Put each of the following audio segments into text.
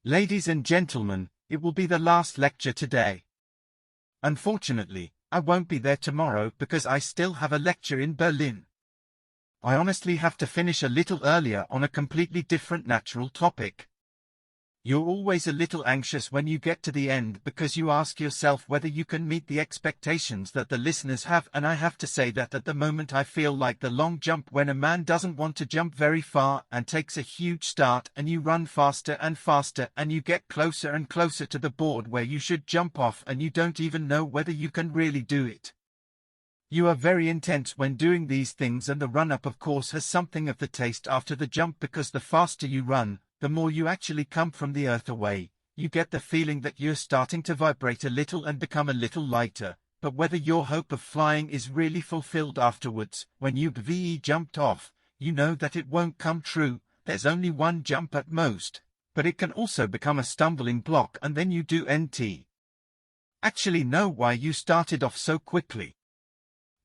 Ladies and gentlemen, it will be the last lecture today. Unfortunately, I won't be there tomorrow because I still have a lecture in Berlin. I honestly have to finish a little earlier on a completely different natural topic. You're always a little anxious when you get to the end because you ask yourself whether you can meet the expectations that the listeners have, and I have to say that at the moment I feel like the long jump when a man doesn't want to jump very far and takes a huge start and you run faster and faster and you get closer and closer to the board where you should jump off and you don't even know whether you can really do it. You are very intense when doing these things, and the run-up of course has something of the taste after the jump, because the faster you run, the more you actually come from the earth away. You get the feeling that you're starting to vibrate a little and become a little lighter, but whether your hope of flying is really fulfilled afterwards, when you've jumped off, you know that it won't come true. There's only one jump at most, but it can also become a stumbling block, and then you do actually know why you started off so quickly.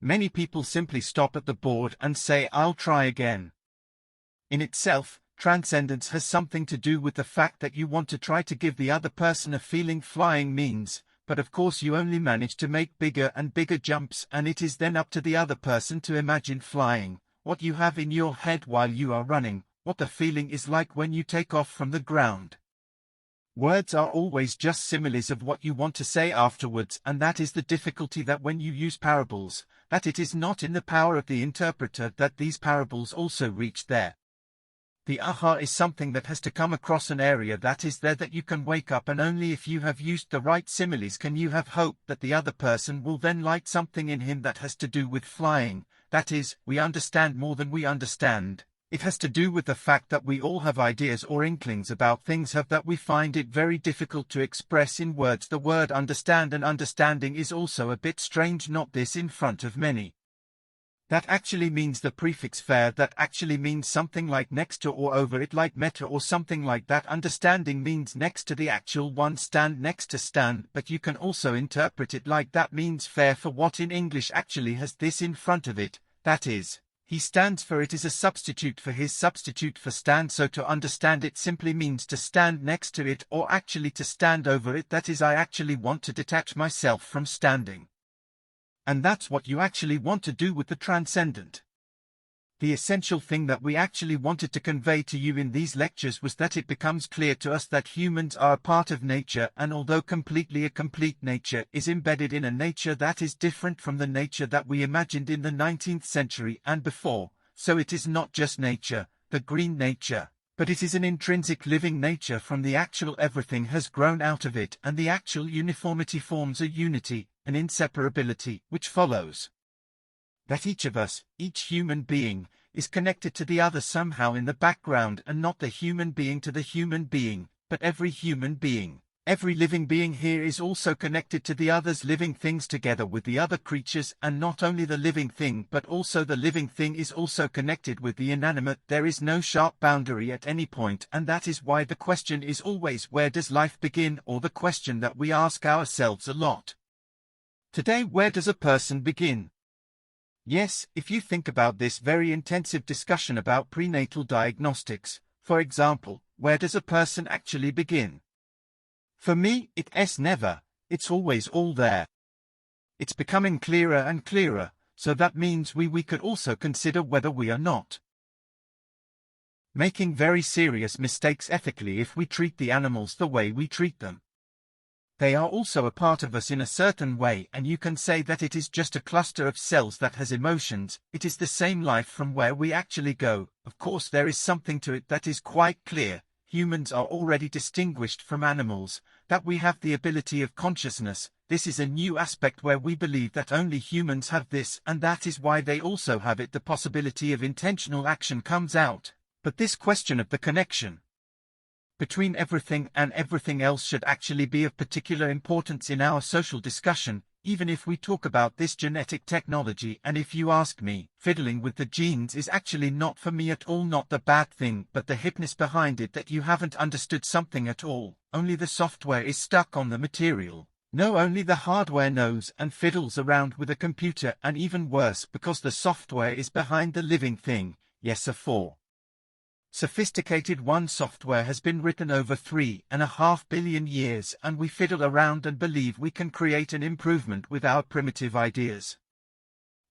Many people simply stop at the board and say, "I'll try again." In itself, transcendence has something to do with the fact that you want to try to give the other person a feeling flying means, but of course you only manage to make bigger and bigger jumps, and it is then up to the other person to imagine flying, what you have in your head while you are running, what the feeling is like when you take off from the ground. Words are always just similes of what you want to say afterwards, and that is the difficulty, that when you use parables, that it is not in the power of the interpreter that these parables also reach there. The aha is something that has to come across an area that is there that you can wake up, and only if you have used the right similes can you have hope that the other person will then light something in him that has to do with flying. That is, we understand more than we understand. It has to do with the fact that we all have ideas or inklings about things that we find it very difficult to express in words. The word understand and understanding is also a bit strange, not this in front of many. That actually means the prefix fair, that actually means something like next to or over it, like meta or something like that. Understanding means next to the actual one, stand next to stand, but you can also interpret it like that means fair for what in English actually has this in front of it, that is, he stands for. It is a substitute for his substitute for stand, so to understand it simply means to stand next to it, or actually to stand over it. That is, I actually want to detach myself from standing. And that's what you actually want to do with the transcendent. The essential thing that we actually wanted to convey to you in these lectures was that it becomes clear to us that humans are a part of nature, and although completely a complete nature is embedded in a nature that is different from the nature that we imagined in the 19th century and before, so it is not just nature, the green nature, but it is an intrinsic living nature. From the actual everything has grown out of it, and the actual uniformity forms a unity, an inseparability, which follows that each of us, each human being, is connected to the other somehow in the background, and not the human being to the human being, but every human being. Every living being here is also connected to the others living things together with the other creatures, and not only the living thing but also the living thing is also connected with the inanimate. There is no sharp boundary at any point, and that is why the question is always, where does life begin? Or the question that we ask ourselves a lot today, where does a person begin? Yes, if you think about this very intensive discussion about prenatal diagnostics, for example, where does a person actually begin? For me, it's never, it's always all there. It's becoming clearer and clearer, so that means we could also consider whether we are not making very serious mistakes ethically if we treat the animals the way we treat them. They are also a part of us in a certain way, and you can say that it is just a cluster of cells that has emotions. It is the same life from where we actually go. Of course, there is something to it that is quite clear. Humans are already distinguished from animals, that we have the ability of consciousness. This is a new aspect where we believe that only humans have this, and that is why they also have it. The possibility of intentional action comes out. But this question of the connection between everything and everything else should actually be of particular importance in our social discussion, even if we talk about this genetic technology. And if you ask me, fiddling with the genes is actually not for me at all, not the bad thing, but the hipness behind it, that you haven't understood something at all. Only the software is stuck on the material. No, only the hardware knows and fiddles around with a computer, and even worse, because the software is behind the living thing. Yes, a 4. Sophisticated one software has been written over 3.5 billion years, and we fiddle around and believe we can create an improvement with our primitive ideas.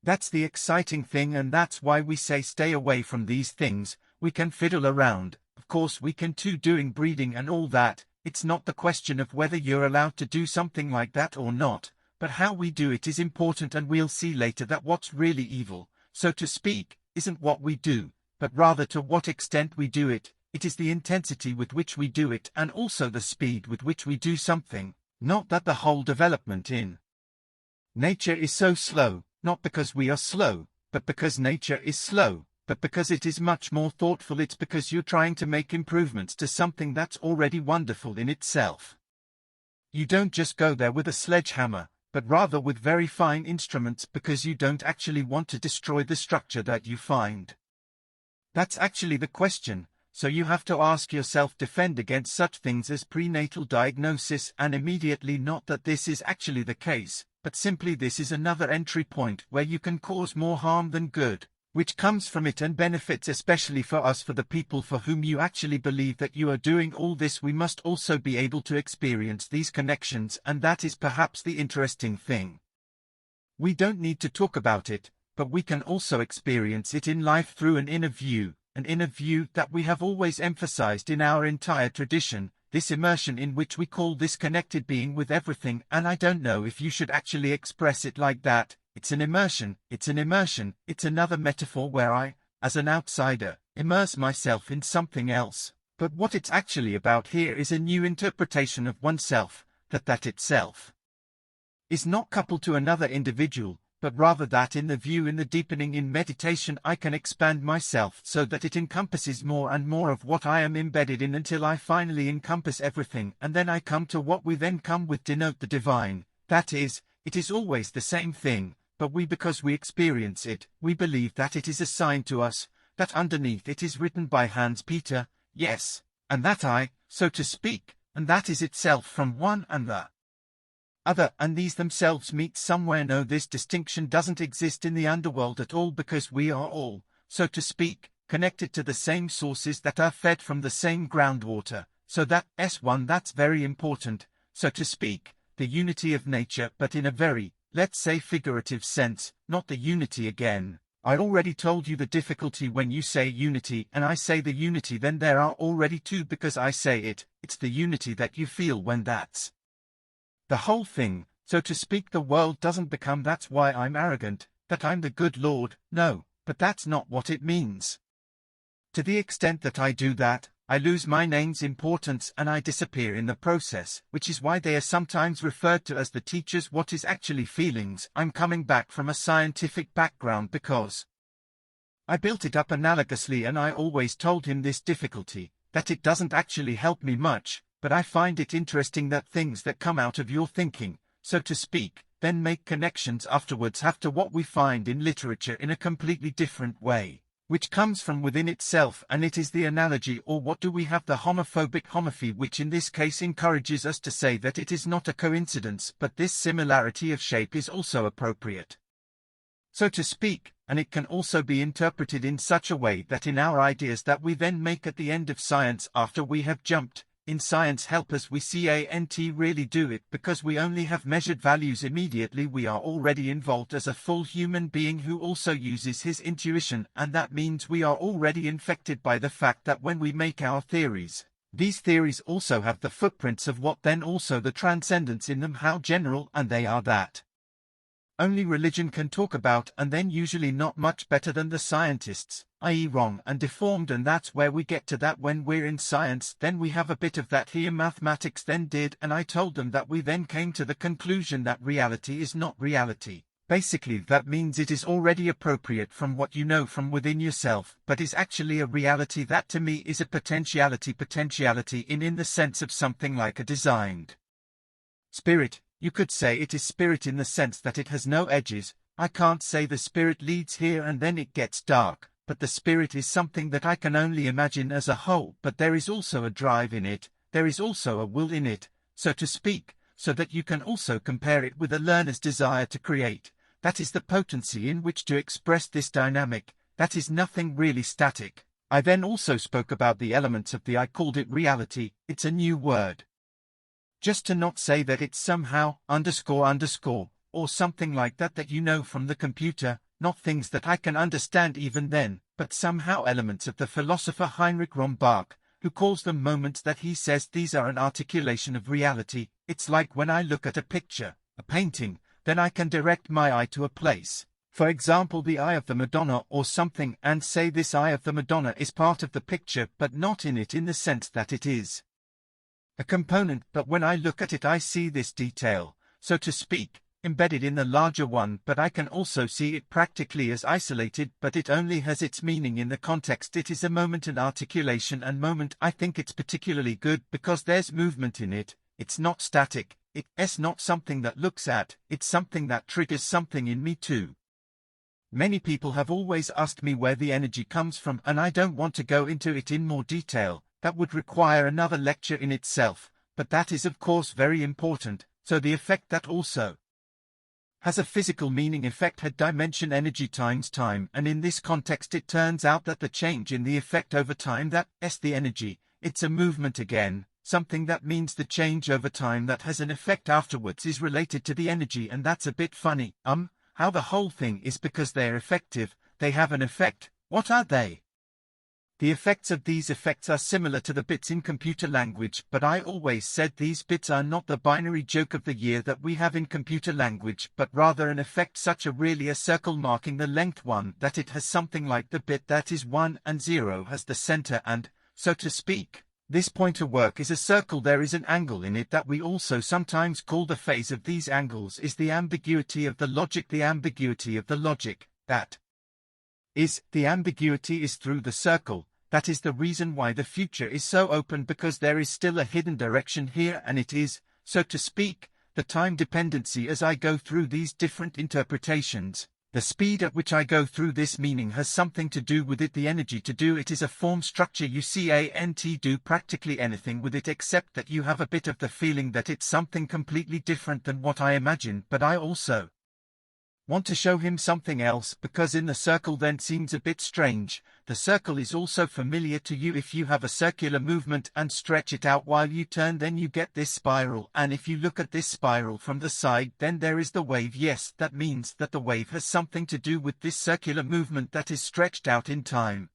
That's the exciting thing, and that's why we say stay away from these things. We can fiddle around, of course we can too, doing breeding and all that. It's not the question of whether you're allowed to do something like that or not, but how we do it is important, and we'll see later that what's really evil, so to speak, isn't what we do, but rather to what extent we do it. It is the intensity with which we do it, and also the speed with which we do something. Not that the whole development in nature is so slow, not because we are slow, but because nature is slow, but because it is much more thoughtful. It's because you're trying to make improvements to something that's already wonderful in itself. You don't just go there with a sledgehammer, but rather with very fine instruments, because you don't actually want to destroy the structure that you find. That's actually the question, so you have to ask yourself, defend against such things as prenatal diagnosis, and immediately not that this is actually the case, but simply this is another entry point where you can cause more harm than good, which comes from it and benefits especially for us, for the people for whom you actually believe that you are doing all this. We must also be able to experience these connections, and that is perhaps the interesting thing. We don't need to talk about it, but we can also experience it in life through an inner view that we have always emphasized in our entire tradition, this immersion in which we call this connected being with everything. And I don't know if you should actually express it like that. It's an immersion, it's another metaphor where I, as an outsider, immerse myself in something else. But what it's actually about here is a new interpretation of oneself, that itself is not coupled to another individual, but rather that in the view, in the deepening, in meditation, I can expand myself so that it encompasses more and more of what I am embedded in, until I finally encompass everything, and then I come to what we then come with denote the divine. That is, it is always the same thing, but because we experience it, we believe that it is assigned to us, that underneath it is written by Hans-Peter, yes, and that I, so to speak, and that is itself from one and the other, and these themselves meet somewhere. No, this distinction doesn't exist in the underworld at all, because we are all, so to speak, connected to the same sources that are fed from the same groundwater, so that S1, that's very important, so to speak, the unity of nature, but in a very, let's say, figurative sense, not the unity again. I already told you the difficulty when you say unity and I say the unity, then there are already two, because I say it, it's the unity that you feel when that's the whole thing, so to speak. The world doesn't become that's why I'm arrogant, that I'm the good Lord, no, but that's not what it means. To the extent that I do that, I lose my name's importance and I disappear in the process, which is why they are sometimes referred to as the teachers. What is actually feelings? I'm coming back from a scientific background because I built it up analogously, and I always told him this difficulty, that it doesn't actually help me much, but I find it interesting that things that come out of your thinking, so to speak, then make connections afterwards have to what we find in literature in a completely different way, which comes from within itself, and it is the analogy, or what do we have, the homophobic homophy, which in this case encourages us to say that it is not a coincidence, but this similarity of shape is also appropriate, so to speak, and it can also be interpreted in such a way that in our ideas that we then make at the end of science, after we have jumped, in science help us, we can't really do it, because we only have measured values immediately. We are already involved as a full human being who also uses his intuition, and that means we are already infected by the fact that when we make our theories, these theories also have the footprints of what then also the transcendence in them, how general, and they are that only religion can talk about, and then usually not much better than the scientists, i.e. wrong and deformed. And that's where we get to that when we're in science. Then we have a bit of that here. Mathematics then did, and I told them that we then came to the conclusion that reality is not reality. Basically that means it is already appropriate from what you know from within yourself, but is actually a reality that to me is a potentiality in the sense of something like a designed spirit. You could say it is spirit in the sense that it has no edges. I can't say the spirit leads here and then it gets dark, but the spirit is something that I can only imagine as a whole. But there is also a drive in it, there is also a will in it, so to speak, so that you can also compare it with a learner's desire to create. That is the potency in which to express this dynamic. That is nothing really static. I then also spoke about the elements of I called it reality. It's a new word. Just to not say that it's somehow __ or something like that you know from the computer, not things that I can understand even then, but somehow elements of the philosopher Heinrich Rombach, who calls them moments that he says these are an articulation of reality. It's like when I look at a picture, a painting, then I can direct my eye to a place. For example, the eye of the Madonna or something, and say this eye of the Madonna is part of the picture but not in it in the sense that it is a component, but when I look at it I see this detail, so to speak, embedded in the larger one, but I can also see it practically as isolated, but it only has its meaning in the context. It is a moment, an articulation, and moment I think it's particularly good because there's movement in it. It's not static, it's not something that looks at, it's something that triggers something in me too. Many people have always asked me where the energy comes from, and I don't want to go into it in more detail. That would require another lecture in itself, but that is of course very important. So the effect that also has a physical meaning. Effect had dimension, energy times time, and in this context it turns out that the change in the effect over time, that's the energy, it's a movement again, something that means the change over time that has an effect afterwards is related to the energy, and that's a bit funny. How the whole thing is because they're effective, they have an effect. What are they? The effects of these effects are similar to the bits in computer language, but I always said these bits are not the binary joke of the year that we have in computer language, but rather an effect such really a circle marking the length one, that it has something like the bit that is 1 and 0 has the center, and, so to speak, this pointer work is a circle. There is an angle in it that we also sometimes call the phase of these angles is the ambiguity of the logic. The ambiguity of the logic, that is, the ambiguity is through the circle. That is the reason why the future is so open, because there is still a hidden direction here, and it is, so to speak, the time dependency as I go through these different interpretations. The speed at which I go through this meaning has something to do with it. The energy to do it is a form structure. You can't do practically anything with it except that you have a bit of the feeling that it's something completely different than what I imagine, but I also want to show him something else, because in the circle then seems a bit strange. The circle is also familiar to you. If you have a circular movement and stretch it out while you turn, then you get this spiral, and if you look at this spiral from the side, then there is the wave. Yes, that means that the wave has something to do with this circular movement that is stretched out in time.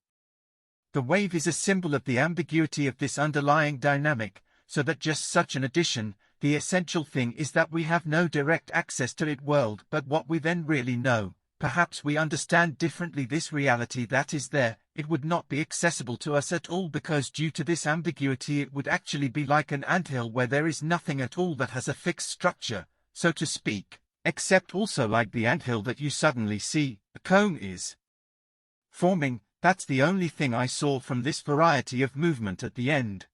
The wave is a symbol of the ambiguity of this underlying dynamic, so that just such an addition. The essential thing is that we have no direct access to it world, but what we then really know, perhaps we understand differently this reality that is there. It would not be accessible to us at all, because due to this ambiguity it would actually be like an anthill where there is nothing at all that has a fixed structure, so to speak, except also like the anthill that you suddenly see, a cone is forming. That's the only thing I saw from this variety of movement at the end.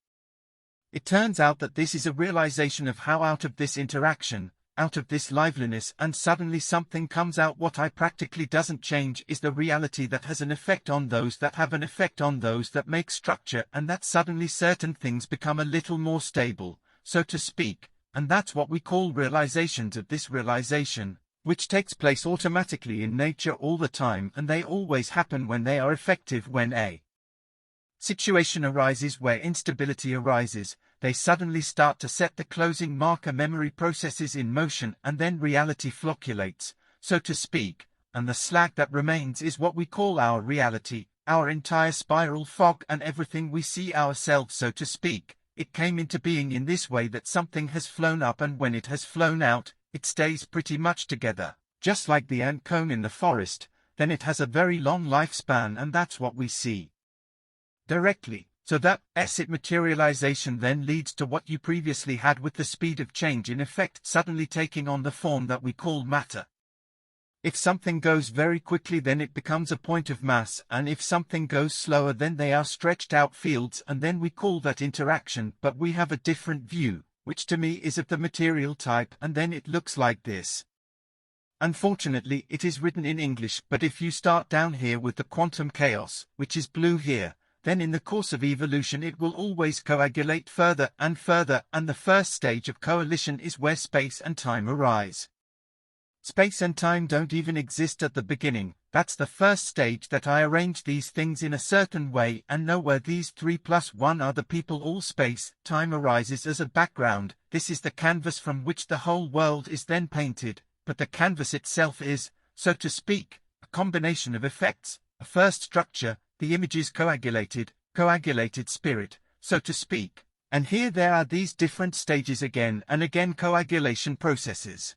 It turns out that this is a realization of how out of this interaction, out of this liveliness, and suddenly something comes out. What I practically doesn't change is the reality that has an effect on those that have an effect on those that make structure, and that suddenly certain things become a little more stable, so to speak, and that's what we call realizations of this realization, which takes place automatically in nature all the time, and they always happen when they are effective. When a situation arises where instability arises, they suddenly start to set the closing marker. Memory processes in motion, and then reality flocculates, so to speak, and the slack that remains is what we call our reality, our entire spiral fog, and everything we see ourselves, so to speak. It came into being in this way that something has flown up, and when it has flown out, it stays pretty much together, just like the ant cone in the forest. Then it has a very long lifespan, and that's what we see directly. So that it materialization then leads to what you previously had with the speed of change in effect suddenly taking on the form that we call matter. If something goes very quickly, then it becomes a point of mass, and if something goes slower, then they are stretched out fields, and then we call that interaction. But we have a different view, which to me is of the material type, and then it looks like this. Unfortunately, it is written in English, but if you start down here with the quantum chaos, which is blue here, then in the course of evolution it will always coagulate further and further, and the first stage of coalition is where space and time arise. Space and time don't even exist at the beginning. That's the first stage, that I arrange these things in a certain way and know where these 3 plus 1 are the people. All space, time arises as a background. This is the canvas from which the whole world is then painted, but the canvas itself is, so to speak, a combination of effects, a first structure, the image is coagulated spirit, so to speak. And here there are these different stages again and again, coagulation processes.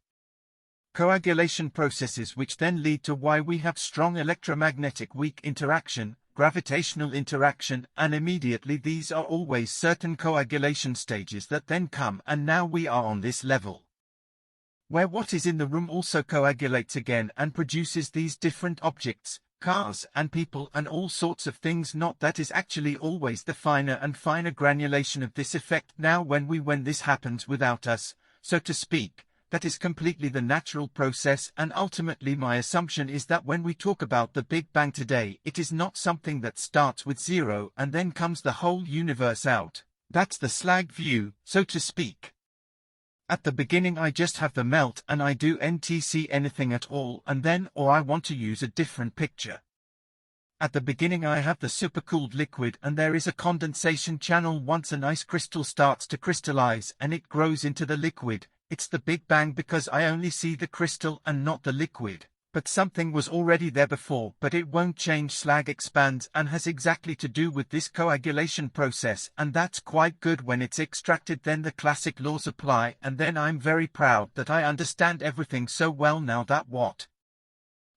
Coagulation processes which then lead to why we have strong electromagnetic weak interaction, gravitational interaction, and immediately these are always certain coagulation stages that then come, and now we are on this level, where what is in the room also coagulates again and produces these different objects, cars and people and all sorts of things. Not that is actually always the finer and finer granulation of this effect. Now when this happens without us, so to speak, that is completely the natural process, and ultimately my assumption is that when we talk about the Big Bang today, it is not something that starts with zero and then comes the whole universe out. That's the slag view, so to speak. At the beginning I just have the melt and I do NTC anything at all, and then, or I want to use a different picture. At the beginning I have the supercooled liquid and there is a condensation channel. Once an ice crystal starts to crystallize and it grows into the liquid, it's the Big Bang because I only see the crystal and not the liquid. But something was already there before, but it won't change. Slag expands and has exactly to do with this coagulation process, and that's quite good. When it's extracted, then the classic laws apply, and then I'm very proud that I understand everything so well now that what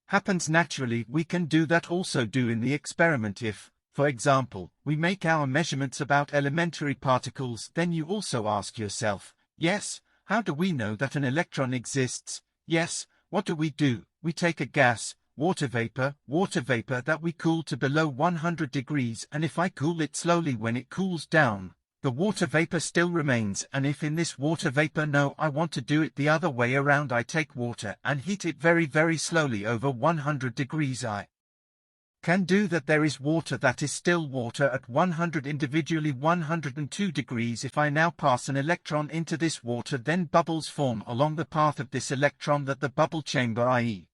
happens naturally we can do that also do in the experiment. If, for example, we make our measurements about elementary particles, then you also ask yourself, yes, how do we know that an electron exists? Yes, what do? We take a gas, water vapor that we cool to below 100 degrees, and if I cool it slowly, when it cools down, the water vapor still remains. And if in this water vapor, no, I want to do it the other way around, I take water and heat it very, very slowly over 100 degrees, I can do that. There is water that is still water at 100 individually 102 degrees. If I now pass an electron into this water, then bubbles form along the path of this electron, that the bubble chamber, i.e.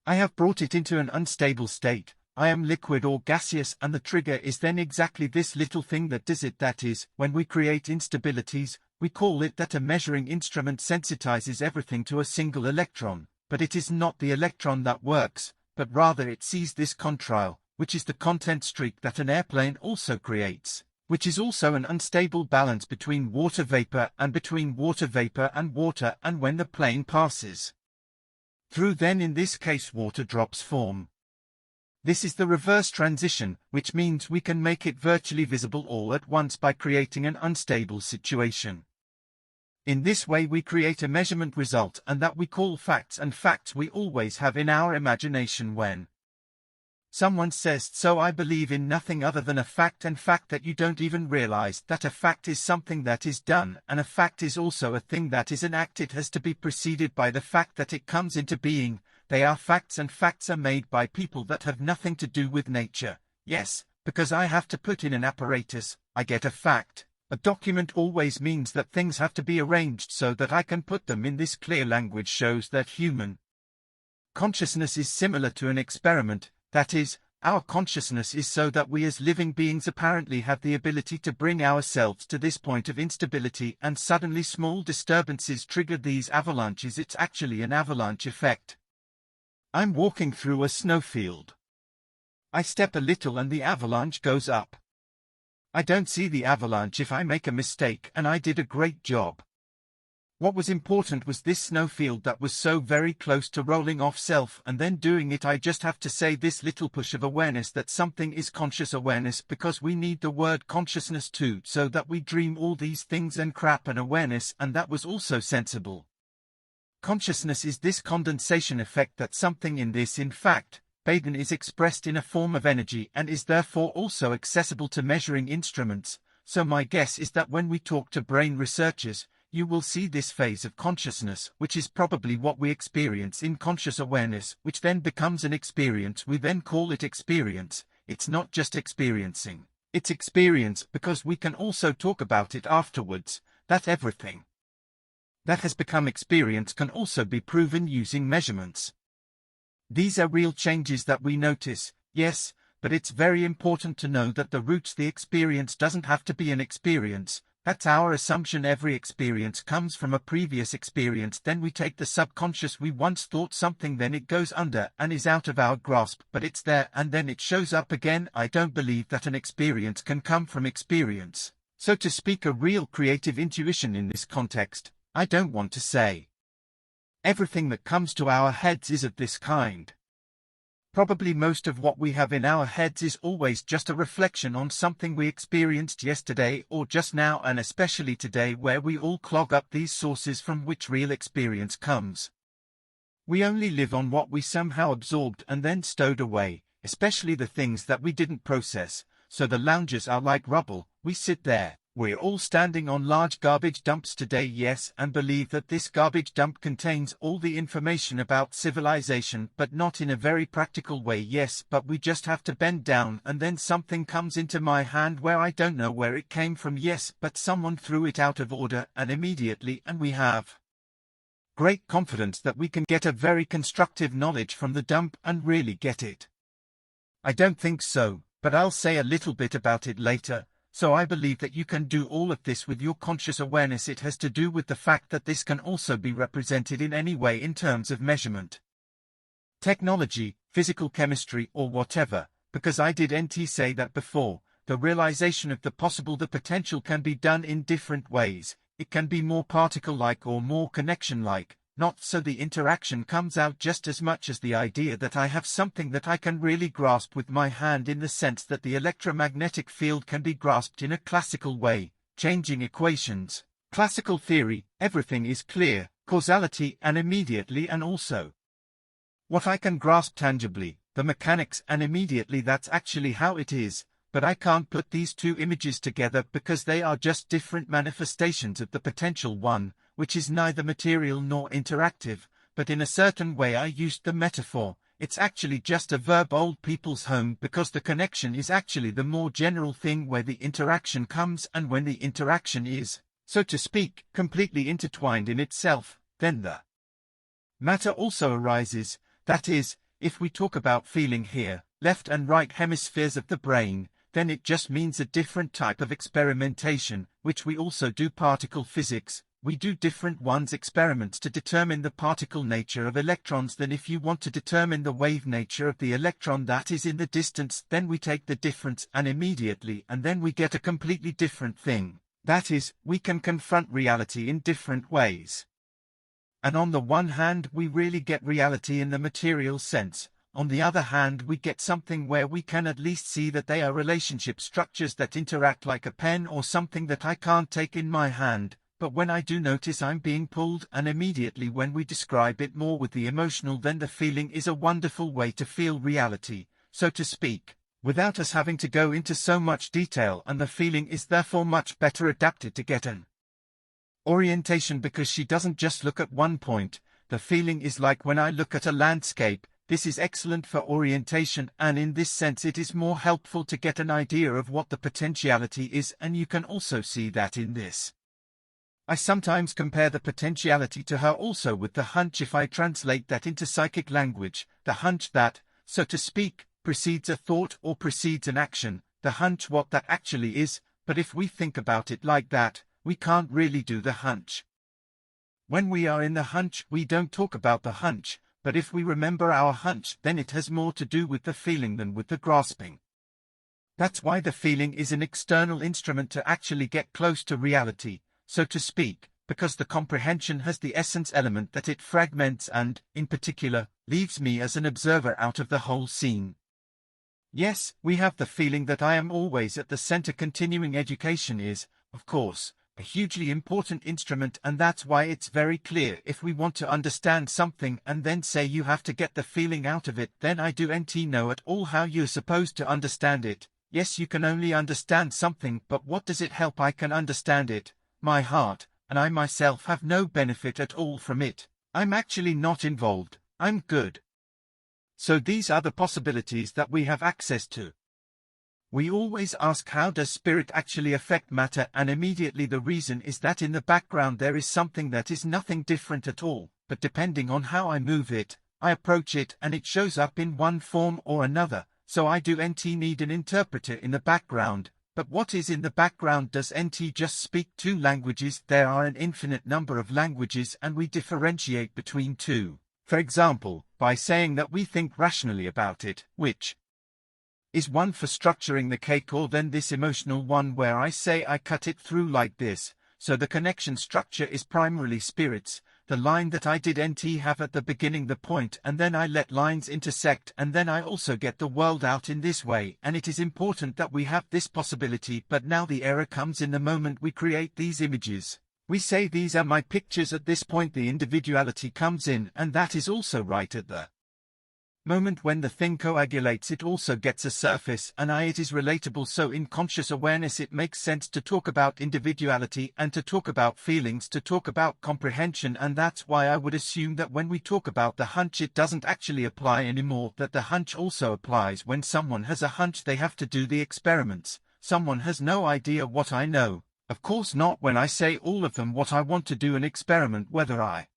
I have brought it into an unstable state. I am liquid or gaseous, and the trigger is then exactly this little thing that does it. That is, when we create instabilities, we call it that a measuring instrument sensitizes everything to a single electron, but it is not the electron that works, but rather it sees this contrail, which is the content streak that an airplane also creates, which is also an unstable balance between water vapor and water, and when the plane passes through, then in this case water drops form. This is the reverse transition, which means we can make it virtually visible all at once by creating an unstable situation. In this way we create a measurement result, and that we call facts, and facts we always have in our imagination. When someone says, so I believe in nothing other than a fact, and fact that you don't even realize that a fact is something that is done, and a fact is also a thing that is an act. It has to be preceded by the fact that it comes into being. They are facts, and facts are made by people that have nothing to do with nature. Yes, because I have to put in an apparatus, I get a fact. A document always means that things have to be arranged so that I can put them in. This clear language shows that human consciousness is similar to an experiment. That is, our consciousness is so that we as living beings apparently have the ability to bring ourselves to this point of instability, and suddenly small disturbances trigger these avalanches. It's actually an avalanche effect. I'm walking through a snowfield. I step a little and the avalanche goes up. I don't see the avalanche if I make a mistake, and I did a great job. What was important was this snowfield that was so very close to rolling off self and then doing it. I just have to say this little push of awareness that something is conscious awareness, because we need the word consciousness too, so that we dream all these things and crap and awareness, and that was also sensible. Consciousness is this condensation effect that something in this, in fact, Baden is expressed in a form of energy and is therefore also accessible to measuring instruments. So my guess is that when we talk to brain researchers, you will see this phase of consciousness, which is probably what we experience in conscious awareness, which then becomes an experience. We then call it experience. It's not just experiencing, it's experience, because we can also talk about it afterwards, that everything that has become experience can also be proven using measurements. These are real changes that we notice, yes, but it's very important to know that the roots the experience doesn't have to be an experience. That's our assumption. Every experience comes from a previous experience. Then we take the subconscious. We once thought something, then it goes under and is out of our grasp, but it's there and then it shows up again. I don't believe that an experience can come from experience, so to speak, a real creative intuition in this context. I don't want to say everything that comes to our heads is of this kind. Probably most of what we have in our heads is always just a reflection on something we experienced yesterday or just now, and especially today, where we all clog up these sources from which real experience comes. We only live on what we somehow absorbed and then stowed away, especially the things that we didn't process. So the lounges are like rubble. We sit there. We're all standing on large garbage dumps today, yes, and believe that this garbage dump contains all the information about civilization, but not in a very practical way, yes, but we just have to bend down and then something comes into my hand where I don't know where it came from, yes, but someone threw it out of order and immediately, and we have great confidence that we can get a very constructive knowledge from the dump and really get it. I don't think so, but I'll say a little bit about it later. So I believe that you can do all of this with your conscious awareness. It has to do with the fact that this can also be represented in any way in terms of measurement, technology, physical chemistry, or whatever, because I did say that before. The realization of the possible, the potential can be done in different ways. It can be more particle-like or more connection-like, not so the interaction comes out just as much as the idea that I have something that I can really grasp with my hand, in the sense that the electromagnetic field can be grasped in a classical way, changing equations, classical theory, everything is clear, causality and immediately, and also what I can grasp tangibly, the mechanics, and immediately that's actually how it is. But I can't put these two images together because they are just different manifestations of the potential one, which is neither material nor interactive, but in a certain way I used the metaphor. It's actually just a verb, old people's home, because the connection is actually the more general thing where the interaction comes, and when the interaction is, so to speak, completely intertwined in itself, then the matter also arises. That is, if we talk about feeling here, left and right hemispheres of the brain, then it just means a different type of experimentation, which we also do. Particle physics, we do different ones, experiments to determine the particle nature of electrons. Then if you want to determine the wave nature of the electron that is in the distance, then we take the difference and immediately, and then we get a completely different thing. That is, we can confront reality in different ways. And on the one hand, we really get reality in the material sense. On the other hand, we get something where we can at least see that they are relationship structures that interact, like a pen or something that I can't take in my hand, but when I do notice I'm being pulled, and immediately when we describe it more with the emotional, then the feeling is a wonderful way to feel reality, so to speak, without us having to go into so much detail, and the feeling is therefore much better adapted to get an orientation because she doesn't just look at one point. The feeling is like when I look at a landscape. This is excellent for orientation, and in this sense it is more helpful to get an idea of what the potentiality is, and you can also see that in this. I sometimes compare the potentiality to her also with the hunch. If I translate that into psychic language, the hunch that, so to speak, precedes a thought or precedes an action, the hunch what that actually is, but if we think about it like that, we can't really do the hunch. When we are in the hunch, we don't talk about the hunch. But if we remember our hunch, then it has more to do with the feeling than with the grasping. That's why the feeling is an external instrument to actually get close to reality, so to speak, because the comprehension has the essence element that it fragments and, in particular, leaves me as an observer out of the whole scene. Yes, we have the feeling that I am always at the center. Continuing education is, of course, a hugely important instrument, and that's why it's very clear if we want to understand something and then say you have to get the feeling out of it, then I do not know at all how you're supposed to understand it. Yes, you can only understand something, but what does it help? I can understand it, my heart, and I myself have no benefit at all from it. I'm actually not involved. I'm good. So these are the possibilities that we have access to. We always ask, how does spirit actually affect matter, and immediately the reason is that in the background there is something that is nothing different at all, but depending on how I move it, I approach it, and it shows up in one form or another. So I do NT need an interpreter in the background, but what is in the background? Does NT just speak two languages? There are an infinite number of languages and we differentiate between two. For example, by saying that we think rationally about it, which is one for structuring the cake, or then this emotional one where I say I cut it through like this. So the connection structure is primarily spirits, the line that I did NT have at the beginning, the point, and then I let lines intersect, and then I also get the world out in this way, and it is important that we have this possibility. But now the error comes in the moment we create these images. We say these are my pictures. At this point the individuality comes in, and that is also right at the moment when the thing coagulates. It also gets a surface, and it is relatable. So in conscious awareness it makes sense to talk about individuality and to talk about feelings, to talk about comprehension, and that's why I would assume that when we talk about the hunch it doesn't actually apply anymore, that the hunch also applies when someone has a hunch they have to do the experiments. Someone has no idea what I know. Of course not when I say all of them what I want to do an experiment, whether I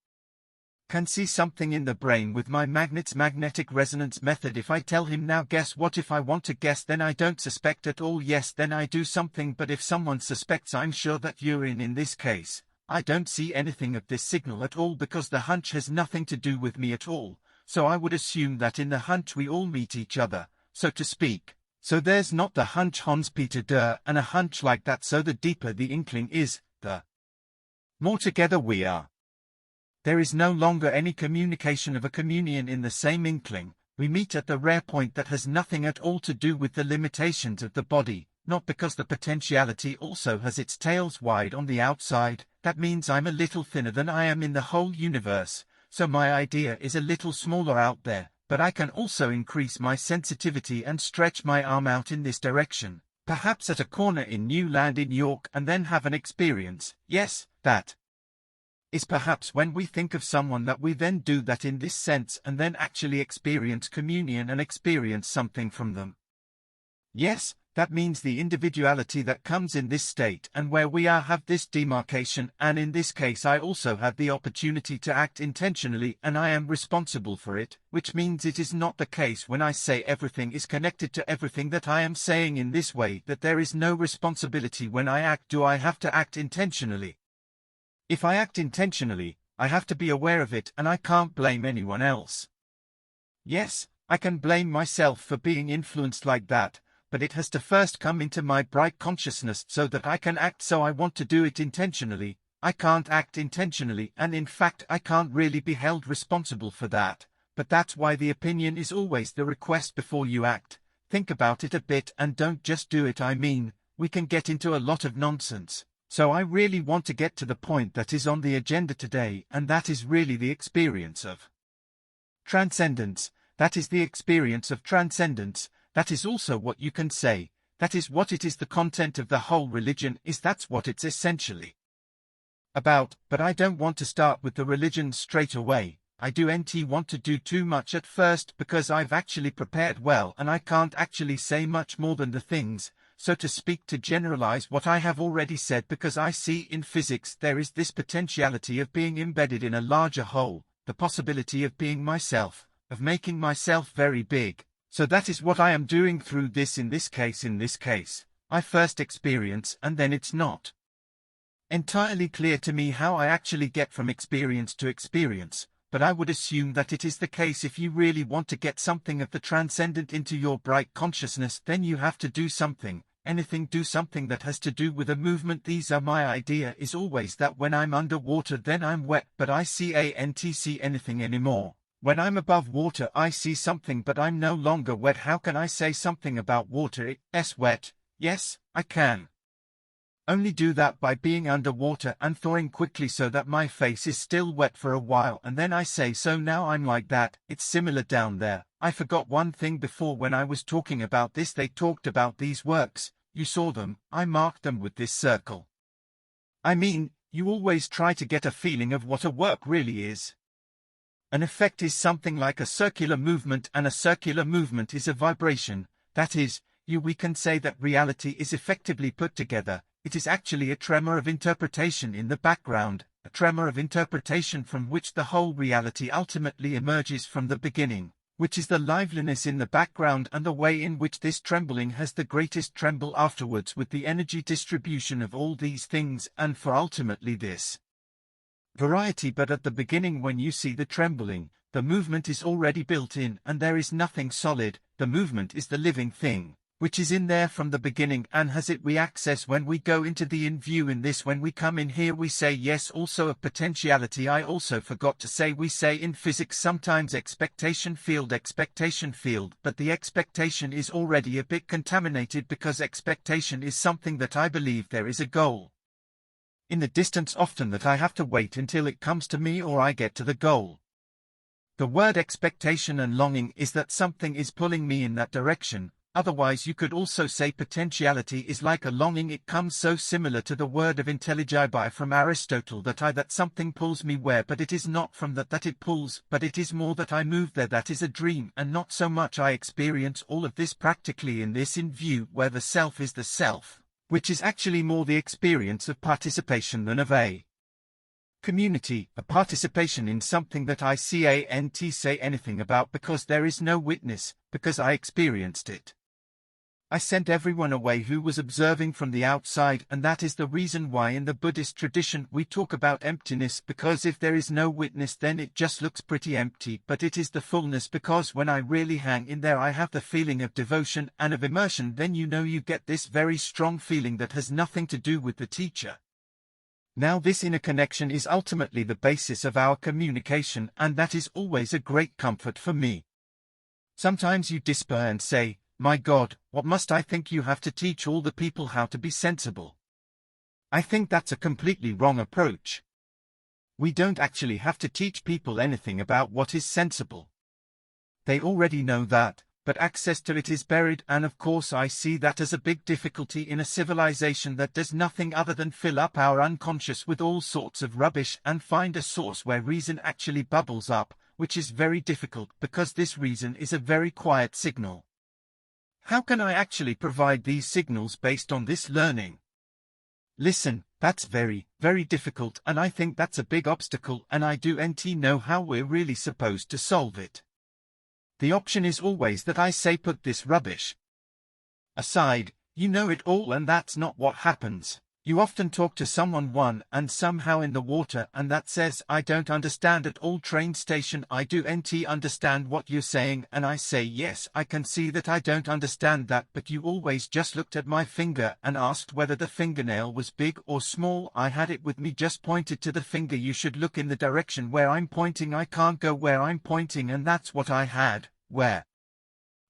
can see something in the brain with my magnet's magnetic resonance method. If I tell him now guess what, if I want to guess then I don't suspect at all, yes then I do something. But if someone suspects, I'm sure that you're in this case, I don't see anything of this signal at all because the hunch has nothing to do with me at all. So I would assume that in the hunch we all meet each other, so to speak. So there's not the hunch Hans-Peter Dürr and a hunch like that. So the deeper the inkling is, the more together we are. There is no longer any communication of a communion in the same inkling. We meet at the rare point that has nothing at all to do with the limitations of the body, not because the potentiality also has its tails wide on the outside. That means I'm a little thinner than I am in the whole universe, so my idea is a little smaller out there, but I can also increase my sensitivity and stretch my arm out in this direction, perhaps at a corner in New Land in York, and then have an experience. Yes, that is perhaps when we think of someone that we then do that in this sense and then actually experience communion and experience something from them. Yes, that means the individuality that comes in this state and where we are have this demarcation, and in this case I also have the opportunity to act intentionally and I am responsible for it, which means it is not the case when I say everything is connected to everything that I am saying in this way, that there is no responsibility when I act. Do I have to act intentionally? If I act intentionally, I have to be aware of it and I can't blame anyone else. Yes, I can blame myself for being influenced like that, but it has to first come into my bright consciousness so that I can act. So I want to do it intentionally. I can't act intentionally, and in fact I can't really be held responsible for that. But that's why the opinion is always the request before you act. Think about it a bit and don't just do it. I mean, we can get into a lot of nonsense. So I really want to get to the point that is on the agenda today, and that is really the experience of transcendence. That is the experience of transcendence. That is also what you can say. That is what it is. The content of the whole religion is that's what it's essentially about. But I don't want to start with the religion straight away. I don't want to do too much at first because I've actually prepared well and I can't actually say much more than the things, so to speak, to generalize what I have already said, because I see in physics there is this potentiality of being embedded in a larger whole, the possibility of being myself, of making myself very big. So that is what I am doing through this. In this case, I first experience and then it's not entirely clear to me how I actually get from experience to experience, but I would assume that it is the case. If you really want to get something of the transcendent into your bright consciousness, then you have to do something, do something that has to do with a movement. My idea is always that when I'm underwater then I'm wet, but I can't see anything anymore. When I'm above water I see something, but I'm no longer wet. How can I say something about water? It's wet. Yes, I can only do that by being underwater and thawing quickly so that my face is still wet for a while, and then I say, so now I'm like that. It's similar down there. I forgot one thing before when I was talking about this. They talked about these works. You saw them. I marked them with this circle. I mean, you always try to get a feeling of what a work really is. An effect is something like a circular movement, and a circular movement is a vibration. That is, we can say that reality is effectively put together. It is actually a tremor of interpretation in the background, a tremor of interpretation from which the whole reality ultimately emerges from the beginning, which is the liveliness in the background and the way in which this trembling has the greatest tremble afterwards with the energy distribution of all these things, and for ultimately this variety. But at the beginning, when you see the trembling, the movement is already built in and there is nothing solid. The movement is the living thing, which is in there from the beginning and has it we access when we go into the in view. In this, when we come in here, we say yes. Also a potentiality I also forgot to say, we say in physics sometimes expectation field, but the expectation is already a bit contaminated, because expectation is something that I believe there is a goal in the distance often that I have to wait until it comes to me or I get to the goal. The word expectation and longing is that something is pulling me in that direction. Otherwise you could also say potentiality is like a longing. It comes so similar to the word of intelligibi from Aristotle, that something pulls me where, but it is not from that it pulls, but it is more that I move there. That is a dream, and not so much I experience all of this practically in this in view, where the self is the self, which is actually more the experience of participation than of a community, a participation in something that I can't say anything about because there is no witness, because I experienced it. I sent everyone away who was observing from the outside, and that is the reason why in the Buddhist tradition we talk about emptiness, because if there is no witness then it just looks pretty empty, but it is the fullness, because when I really hang in there I have the feeling of devotion and of immersion. Then you get this very strong feeling that has nothing to do with the teacher. Now this inner connection is ultimately the basis of our communication, and that is always a great comfort for me. Sometimes you despair and say, my God, what must I think you have to teach all the people how to be sensible? I think that's a completely wrong approach. We don't actually have to teach people anything about what is sensible. They already know that, but access to it is buried, and of course I see that as a big difficulty in a civilization that does nothing other than fill up our unconscious with all sorts of rubbish and find a source where reason actually bubbles up, which is very difficult because this reason is a very quiet signal. How can I actually provide these signals based on this learning? Listen, that's very, very difficult, and I think that's a big obstacle, and I don't know how we're really supposed to solve it. The option is always that I say put this rubbish aside, you know it all, and that's not what happens. You often talk to someone and somehow in the water, and that says I don't understand at all. Train station, I don't understand what you're saying, and I say yes, I can see that I don't understand that, but you always just looked at my finger and asked whether the fingernail was big or small. I had it with me, just pointed to the finger. You should look in the direction where I'm pointing. I can't go where I'm pointing, and that's what I had. Where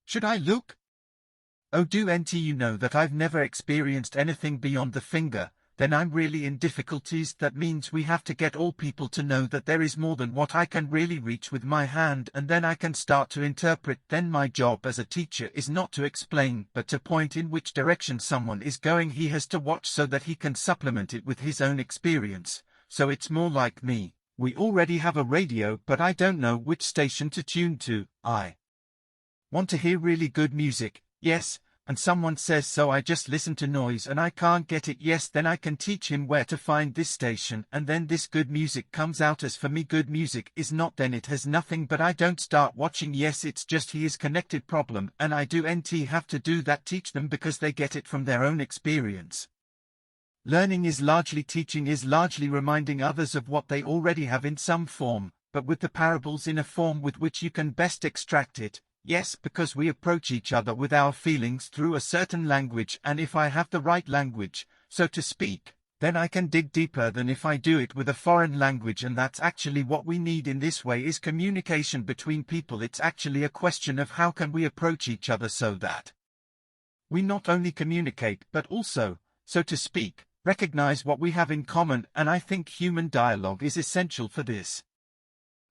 should I look? Oh, don't you know that I've never experienced anything beyond the finger? Then I'm really in difficulties. That means we have to get all people to know that there is more than what I can really reach with my hand, and then I can start to interpret. Then my job as a teacher is not to explain, but to point in which direction someone is going. He has to watch so that he can supplement it with his own experience. So it's more like me. We already have a radio, but I don't know which station to tune to. I want to hear really good music. Yes, and someone says so, I just listen to noise and I can't get it. Yes, then I can teach him where to find this station, and then this good music comes out. As for me, good music is not, then it has nothing, but I don't start watching. Yes, it's just he is connected problem, and I don't have to do that, teach them, because they get it from their own experience. Learning is largely teaching, is largely reminding others of what they already have in some form, but with the parables in a form with which you can best extract it. Yes, because we approach each other with our feelings through a certain language, and if I have the right language, so to speak, then I can dig deeper than if I do it with a foreign language, and that's actually what we need in this way, is communication between people. It's actually a question of how can we approach each other so that we not only communicate but also, so to speak, recognize what we have in common, and I think human dialogue is essential for this.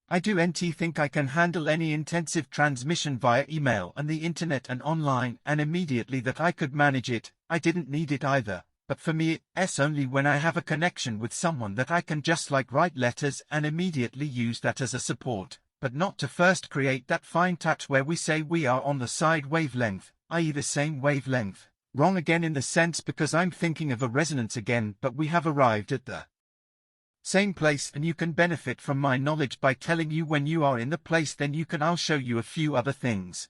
I don't think I can handle any intensive transmission via email and the internet and online, and immediately that I could manage it. I didn't need it either, but for me it's only when I have a connection with someone that I can just like write letters and immediately use that as a support, but not to first create that fine touch where we say we are on the side wavelength. i.e. the same wavelength. Wrong again in the sense because I'm thinking of a resonance again, but we have arrived at the same place, and you can benefit from my knowledge by telling you when you are in the place. Then I'll show you a few other things.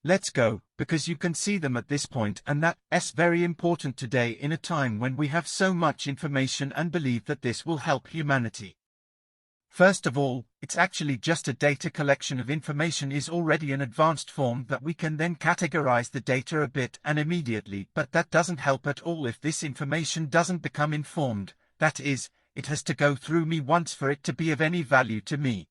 Let's go, because you can see them at this point, and that's very important today in a time when we have so much information and believe that this will help humanity. First of all, it's actually just a data collection of information is already an advanced form that we can then categorize the data a bit and immediately, but that doesn't help at all if this information doesn't become informed. That is, it has to go through me once for it to be of any value to me.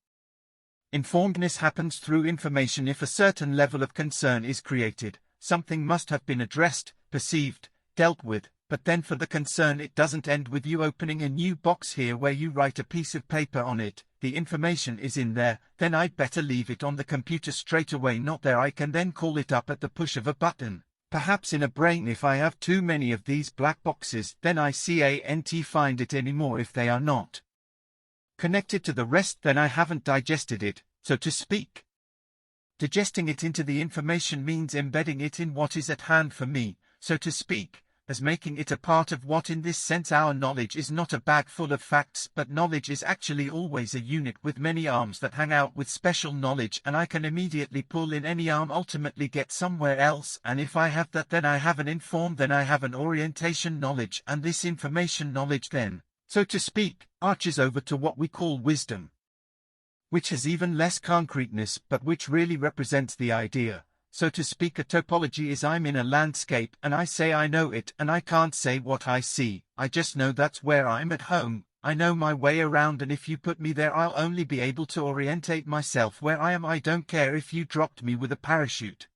Informedness happens through information. If a certain level of concern is created, something must have been addressed, perceived, dealt with, but then for the concern it doesn't end with you opening a new box here where you write a piece of paper on it. The information is in there, then I'd better leave it on the computer straight away, not there. I can then call it up at the push of a button. Perhaps in a brain if I have too many of these black boxes, then I can't find it anymore if they are not connected to the rest, then I haven't digested it, so to speak. Digesting it into the information means embedding it in what is at hand for me, so to speak, as making it a part of what. In this sense our knowledge is not a bag full of facts, but knowledge is actually always a unit with many arms that hang out with special knowledge, and I can immediately pull in any arm, ultimately get somewhere else, and if I have that, then I have an informed, then I have an orientation knowledge, and this information knowledge then, so to speak, arches over to what we call wisdom, which has even less concreteness, but which really represents the idea. So to speak, a topology is I'm in a landscape and I say I know it, and I can't say what I see, I just know that's where I'm at home. I know my way around, and if you put me there I'll only be able to orientate myself where I am. I don't care if you dropped me with a parachute.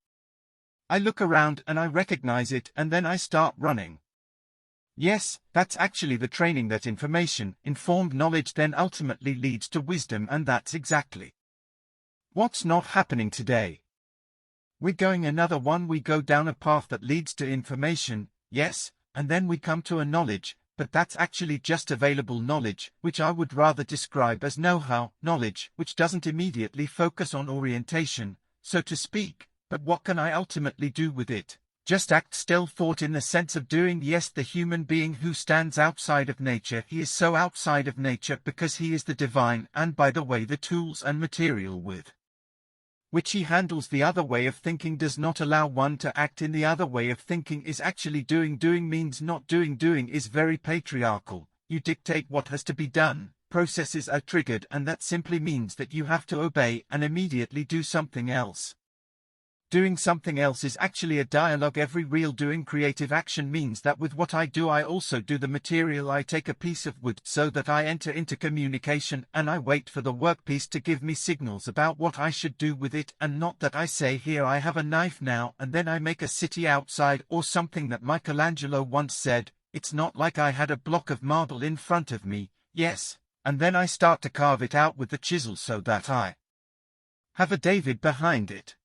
I look around and I recognize it, and then I start running. Yes, that's actually the training. That information, informed knowledge then ultimately leads to wisdom, and that's exactly what's not happening today. We're going another one. We go down a path that leads to information, yes, and then we come to a knowledge, but that's actually just available knowledge, which I would rather describe as know-how knowledge, which doesn't immediately focus on orientation, so to speak. But what can I ultimately do with it? Just act still. Thought in the sense of doing. Yes, the human being who stands outside of nature, he is so outside of nature because he is the divine, and by the way the tools and material with which he handles the other way of thinking does not allow one to act in the other way of thinking is actually doing. Doing means not doing. Doing is very patriarchal. You dictate what has to be done, processes are triggered, and that simply means that you have to obey and immediately do something else. Doing something else is actually a dialogue. Every real doing creative action means that with what I do I also do the material. I take a piece of wood so that I enter into communication, and I wait for the workpiece to give me signals about what I should do with it, and not that I say here I have a knife now and then I make a city outside, or something that Michelangelo once said. It's not like I had a block of marble in front of me, yes, and then I start to carve it out with the chisel so that I have a David behind it.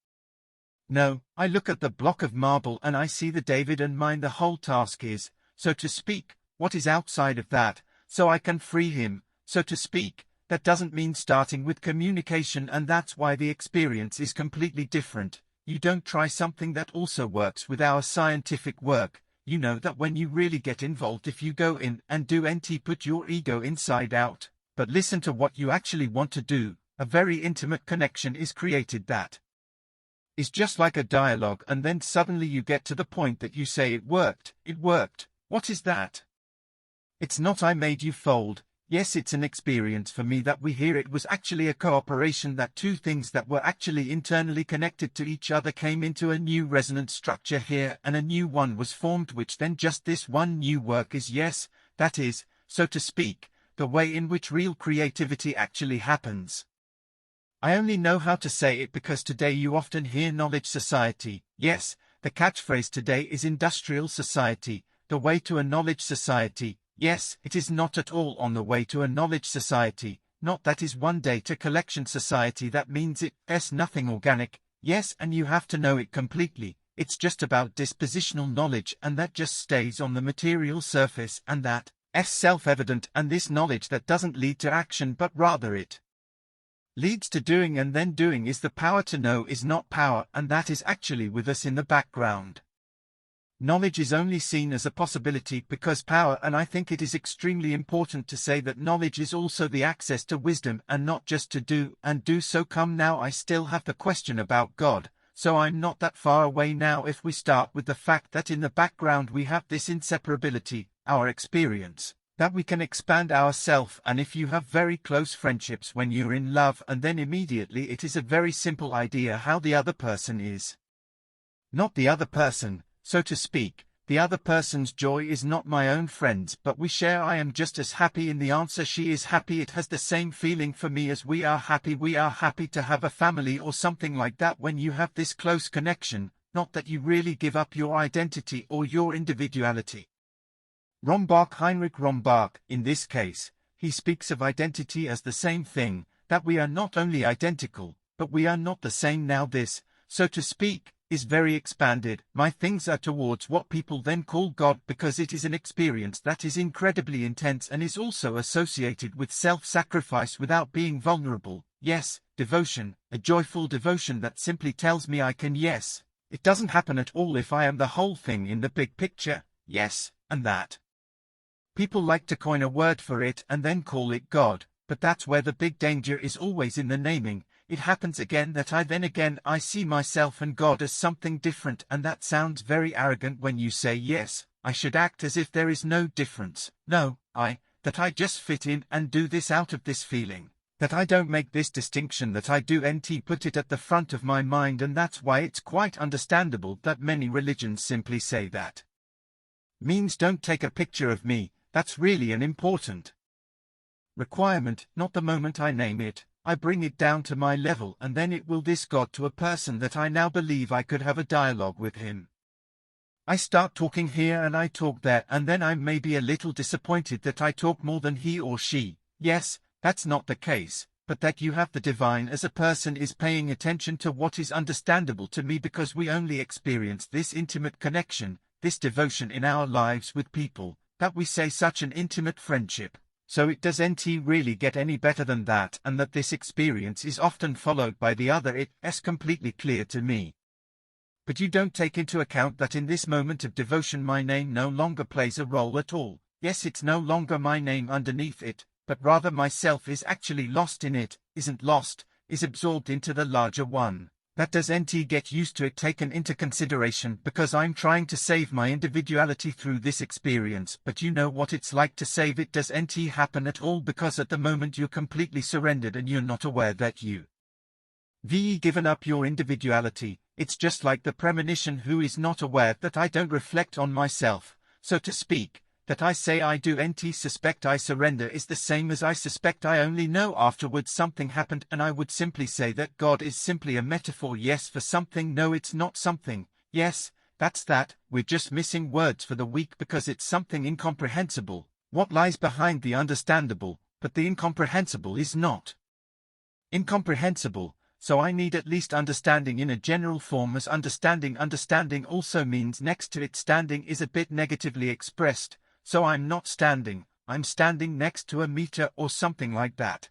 No, I look at the block of marble and I see the David, and mine the whole task is, so to speak, what is outside of that, so I can free him, so to speak. That doesn't mean starting with communication, and that's why the experience is completely different. You don't try something that also works with our scientific work. You know that when you really get involved, if you go in and do put your ego inside out, but listen to what you actually want to do, a very intimate connection is created that is just like a dialogue, and then suddenly you get to the point that you say it worked, it worked. What is that? It's not I made you fold. Yes, it's an experience for me that we hear. It was actually a cooperation, that two things that were actually internally connected to each other came into a new resonant structure here, and a new one was formed, which then just this one new work is. Yes, that is, so to speak, the way in which real creativity actually happens. I only know how to say it because today you often hear knowledge society. Yes, the catchphrase today is industrial society, the way to a knowledge society. Yes, it is not at all on the way to a knowledge society, not that is one data collection society. That means it's nothing organic. Yes, and you have to know it completely. It's just about dispositional knowledge, and that just stays on the material surface, and that's self-evident, and this knowledge that doesn't lead to action but rather it leads to doing, and then doing is the power to know is not power, and that is actually with us in the background. Knowledge is only seen as a possibility because power, and I think it is extremely important to say that knowledge is also the access to wisdom and not just to do and do. So come now, I still have the question about God, so I'm not that far away now if we start with the fact that in the background we have this inseparability, our experience, that we can expand ourself, and if you have very close friendships when you're in love, and then immediately it is a very simple idea how the other person is. Not the other person, so to speak, the other person's joy is not my own friends, but we share. I am just as happy in the answer, she is happy, it has the same feeling for me as we are happy to have a family or something like that. When you have this close connection, not that you really give up your identity or your individuality. Heinrich Rombach, in this case, he speaks of identity as the same thing, that we are not only identical, but we are not the same. Now this, so to speak, is very expanded. My things are towards what people then call God, because it is an experience that is incredibly intense and is also associated with self-sacrifice without being vulnerable. Yes, devotion, a joyful devotion that simply tells me I can. Yes, it doesn't happen at all if I am the whole thing in the big picture. Yes, and that. People like to coin a word for it and then call it God, but that's where the big danger is always in the naming. It happens again that I see myself and God as something different, and that sounds very arrogant when you say yes, I should act as if there is no difference. No, that I just fit in and do this out of this feeling, that I don't make this distinction, that I do put it at the front of my mind, and that's why it's quite understandable that many religions simply say that means don't take a picture of me. That's really an important requirement. Not the moment I name it, I bring it down to my level, and then it will this God to a person that I now believe I could have a dialogue with him. I start talking here and I talk there, and then I'm maybe a little disappointed that I talk more than he or she. Yes, that's not the case, but that you have the divine as a person is paying attention to what is understandable to me, because we only experience this intimate connection, this devotion in our lives with people, that we say such an intimate friendship. So it doesn't really get any better than that, and that this experience is often followed by the other. It's completely clear to me. But you don't take into account that in this moment of devotion my name no longer plays a role at all. Yes, it's no longer my name underneath it, but rather myself is actually lost in it, isn't lost, is absorbed into the larger one. That doesn't get used to it taken into consideration, because I'm trying to save my individuality through this experience, but you know what it's like to save it doesn't happen at all, because at the moment you're completely surrendered and you're not aware that you've given up your individuality. It's just like the premonition who is not aware that I don't reflect on myself, so to speak, that I say I do suspect I surrender is the same as I suspect I only know afterwards something happened, and I would simply say that God is simply a metaphor, yes, for something. No, it's not something. Yes, that's that. We're just missing words for the week because it's something incomprehensible. What lies behind the understandable, but the incomprehensible is not incomprehensible. So I need at least understanding in a general form, as understanding also means next to it. Standing is a bit negatively expressed, so I'm not standing, I'm standing next to a meter or something like that.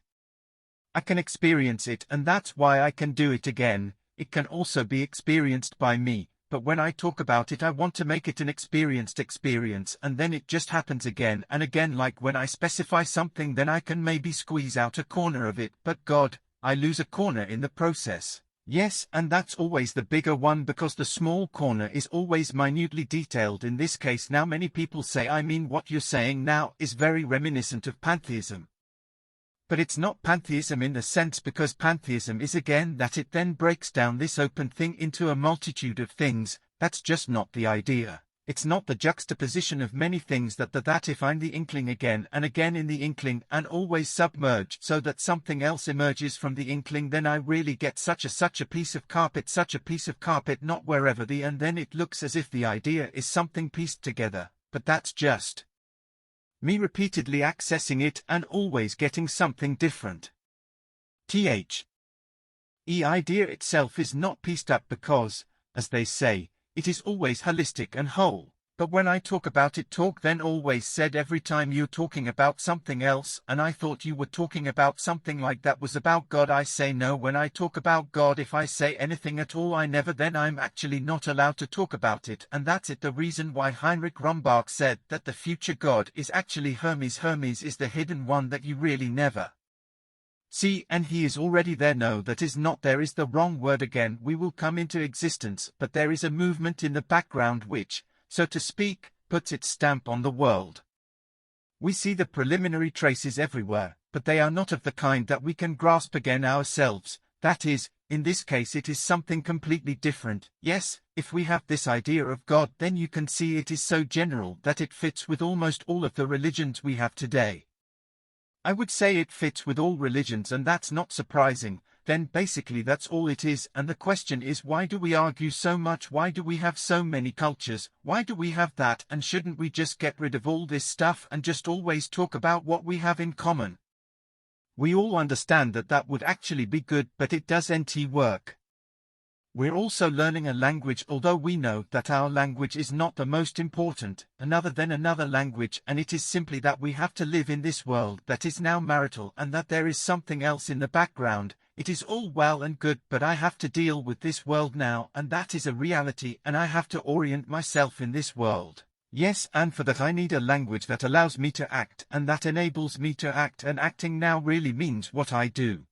I can experience it, and that's why I can do it again. It can also be experienced by me, but when I talk about it I want to make it an experienced experience, and then it just happens again and again. Like when I specify something, then I can maybe squeeze out a corner of it, but God, I lose a corner in the process. Yes, and that's always the bigger one, because the small corner is always minutely detailed. In this case now many people say, I mean, what you're saying now is very reminiscent of pantheism. But it's not pantheism in the sense, because pantheism is again that it then breaks down this open thing into a multitude of things. That's just not the idea. It's not the juxtaposition of many things that if I'm the inkling again and again in the inkling and always submerged so that something else emerges from the inkling, then I really get such a piece of carpet, not wherever and then it looks as if the idea is something pieced together, but that's just me repeatedly accessing it and always getting something different. The idea itself is not pieced up because, as they say, it is always holistic and whole, But when I talk about it, talk then always said every time you're talking about something else, and I thought you were talking about something like that was about God. I say no when I talk about God. If I say anything at all, I never, then I'm actually not allowed to talk about it, and that's it. The reason why Heinrich Rombach said that the future God is actually Hermes. Hermes is the hidden one that you really never see, and he is already there. No, that is not there is the wrong word again. We will come into existence, but there is a movement in the background which, so to speak, puts its stamp on the world. We see the preliminary traces everywhere, but they are not of the kind that we can grasp again ourselves. That is, in this case it is something completely different. Yes, if we have this idea of God, then you can see it is so general that it fits with almost all of the religions we have today. I would say it fits with all religions, and that's not surprising. Then basically that's all it is, and the question is, why do we argue so much? Why do we have so many cultures? Why do we have that? And shouldn't we just get rid of all this stuff and just always talk about what we have in common? We all understand that that would actually be good, but it doesn't work. We're also learning a language, although we know that our language is not the most important, another language, and it is simply that we have to live in this world that is now marital, and that there is something else in the background. It is all well and good, but I have to deal with this world now, and that is a reality, and I have to orient myself in this world. Yes, and for that I need a language that allows me to act, and that enables me to act, and acting now really means what I do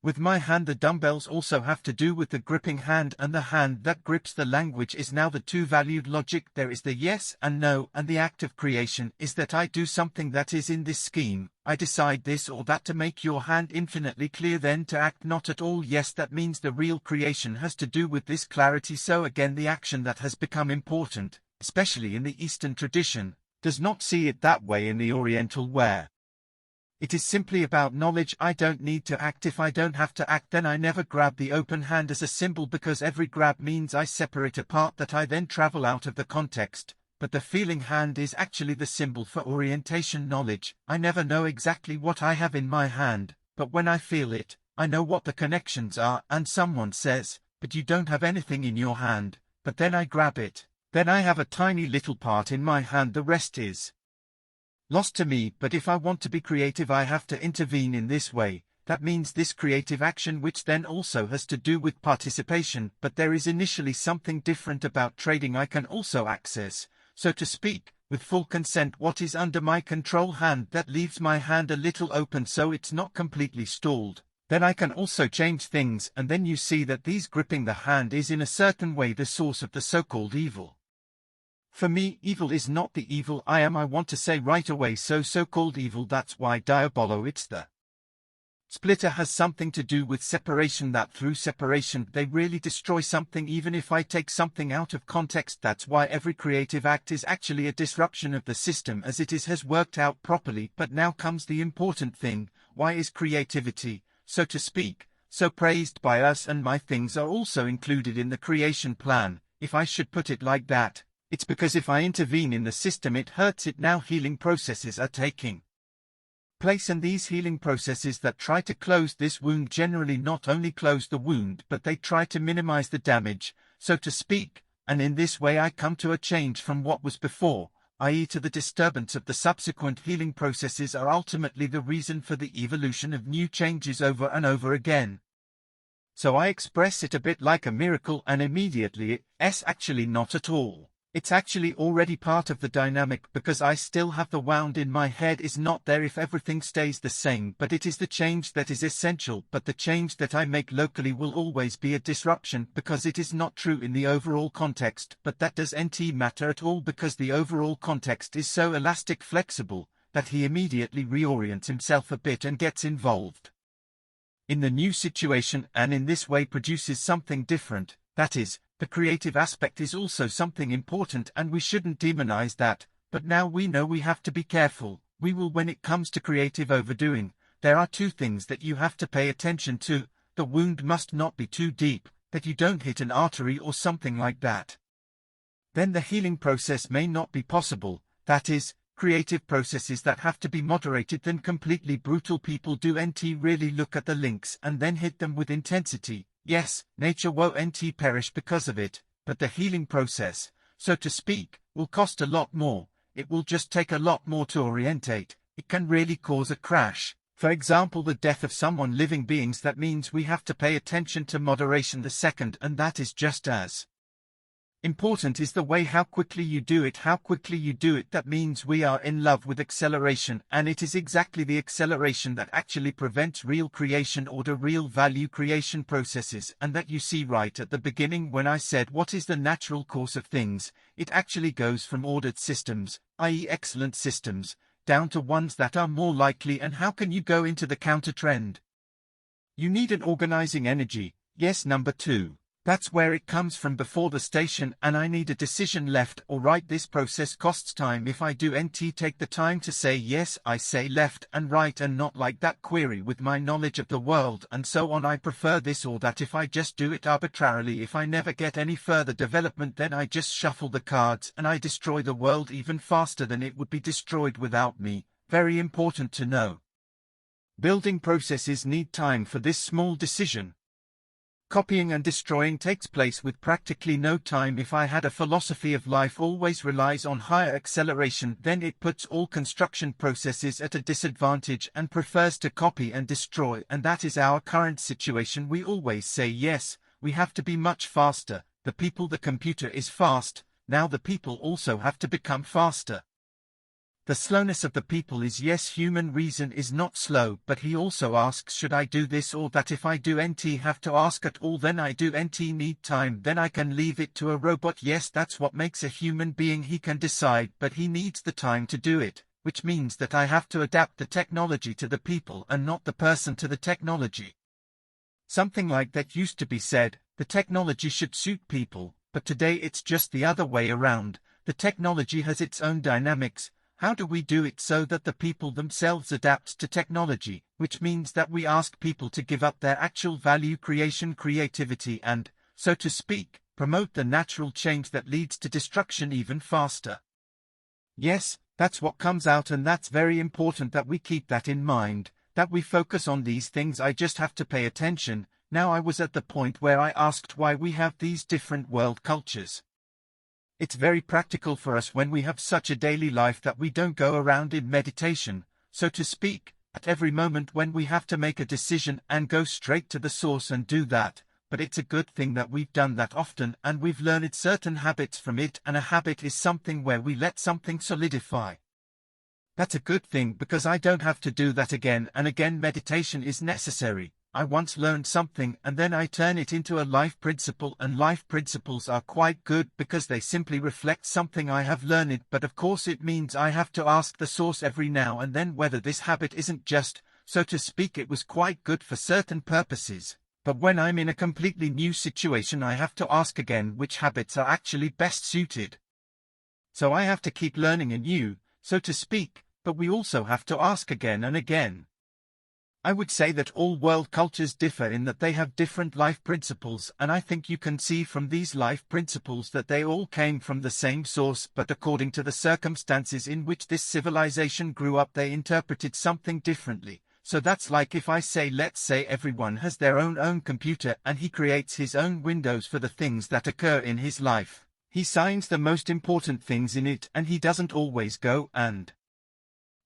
with my hand. The dumbbells also have to do with the gripping hand, and the hand that grips the language is now the two-valued logic. There is the yes and no, and the act of creation is that I do something that is in this scheme. I decide this or that to make your hand infinitely clear, then to act not at all. Yes, that means the real creation has to do with this clarity. So again, the action that has become important, especially in the Eastern tradition, does not see it that way in the Oriental, where it is simply about knowledge. I don't need to act. If I don't have to act, then I never grab the open hand as a symbol, because every grab means I separate a part that I then travel out of the context. But the feeling hand is actually the symbol for orientation knowledge. I never know exactly what I have in my hand, but when I feel it, I know what the connections are. And someone says, but you don't have anything in your hand, but then I grab it. Then I have a tiny little part in my hand, the rest is lost to me. But if I want to be creative, I have to intervene in this way. That means this creative action, which then also has to do with participation. But there is initially something different about trading. I can also access, so to speak, with full consent, what is under my control hand. That leaves my hand a little open, so it's not completely stalled. Then I can also change things, and then you see that these gripping the hand is in a certain way the source of the so-called evil. For me, evil is not the evil I am. I want to say right away, so-called evil, that's why diabolo, it's the splitter, has something to do with separation, that through separation they really destroy something, even if I take something out of context. That's why every creative act is actually a disruption of the system as it is has worked out properly. But now comes the important thing. Why is creativity, so to speak, so praised by us, and my things are also included in the creation plan, if I should put it like that? It's because if I intervene in the system, it hurts it. Now healing processes are taking place, and these healing processes that try to close this wound generally not only close the wound, but they try to minimize the damage, so to speak, and in this way I come to a change from what was before, i.e. to the disturbance of the subsequent healing processes are ultimately the reason for the evolution of new changes over and over again. So I express it a bit like a miracle, and immediately it's actually not at all. It's actually already part of the dynamic, because I still have the wound in my head is not there if everything stays the same, but it is the change that is essential. But the change that I make locally will always be a disruption, because it is not true in the overall context. But that doesn't matter at all, because the overall context is so elastic, flexible, that he immediately reorients himself a bit and gets involved in the new situation, and in this way produces something different. That is, the creative aspect is also something important, and we shouldn't demonize that. But now we know we have to be careful. We will when it comes to creative overdoing. There are two things that you have to pay attention to. The wound must not be too deep, that you don't hit an artery or something like that. Then the healing process may not be possible. That is, creative processes that have to be moderated. Then completely brutal people don't really look at the links and then hit them with intensity. Yes, nature won't perish because of it, but the healing process, so to speak, will cost a lot more. It will just take a lot more to orientate. It can really cause a crash. For example, the death of someone living beings. That means we have to pay attention to moderation the second, and that is just as important is the way how quickly you do it. That means we are in love with acceleration, and it is exactly the acceleration that actually prevents real creation or the real value creation processes. And that you see right at the beginning when I said what is the natural course of things, it actually goes from ordered systems, i.e. excellent systems, down to ones that are more likely. And how can you go into the counter trend? You need an organizing energy. Yes, number 2. That's where it comes from before the station, and I need a decision left or right. This process costs time. If I do NT take the time to say yes, I say left and right, and not like that query with my knowledge of the world and so on. I prefer this or that. If I just do it arbitrarily, if I never get any further development, then I just shuffle the cards and I destroy the world even faster than it would be destroyed without me. Very important to know. Building processes need time for this small decision. Copying and destroying takes place with practically no time. If I had a philosophy of life always relies on higher acceleration, then it puts all construction processes at a disadvantage and prefers to copy and destroy, and that is our current situation. We always say yes, we have to be much faster. The computer is fast, now the people also have to become faster. The slowness of the people is yes, human reason is not slow, but he also asks, should I do this or that? If I do NT have to ask at all, then I do NT need time, then I can leave it to a robot. Yes, that's what makes a human being. He can decide, but he needs the time to do it, which means that I have to adapt the technology to the people and not the person to the technology. Something like that used to be said, the technology should suit people, but today it's just the other way around. The technology has its own dynamics. How do we do it so that the people themselves adapt to technology, which means that we ask people to give up their actual value creation creativity and, so to speak, promote the natural change that leads to destruction even faster? Yes, that's what comes out, and that's very important that we keep that in mind, that we focus on these things. I just have to pay attention. Now I was at the point where I asked why we have these different world cultures. It's very practical for us when we have such a daily life that we don't go around in meditation, so to speak, at every moment when we have to make a decision and go straight to the source and do that. But it's a good thing that we've done that often and we've learned certain habits from it, and a habit is something where we let something solidify. That's a good thing because I don't have to do that again and again. Meditation is necessary. I once learned something and then I turn it into a life principle, and life principles are quite good because they simply reflect something I have learned, but of course it means I have to ask the source every now and then whether this habit isn't just, so to speak, it was quite good for certain purposes, but when I'm in a completely new situation I have to ask again which habits are actually best suited. So I have to keep learning anew, so to speak, but we also have to ask again and again. I would say that all world cultures differ in that they have different life principles, and I think you can see from these life principles that they all came from the same source, but according to the circumstances in which this civilization grew up they interpreted something differently. So that's like if I say, let's say everyone has their own computer and he creates his own windows for the things that occur in his life. He signs the most important things in it, and he doesn't always go and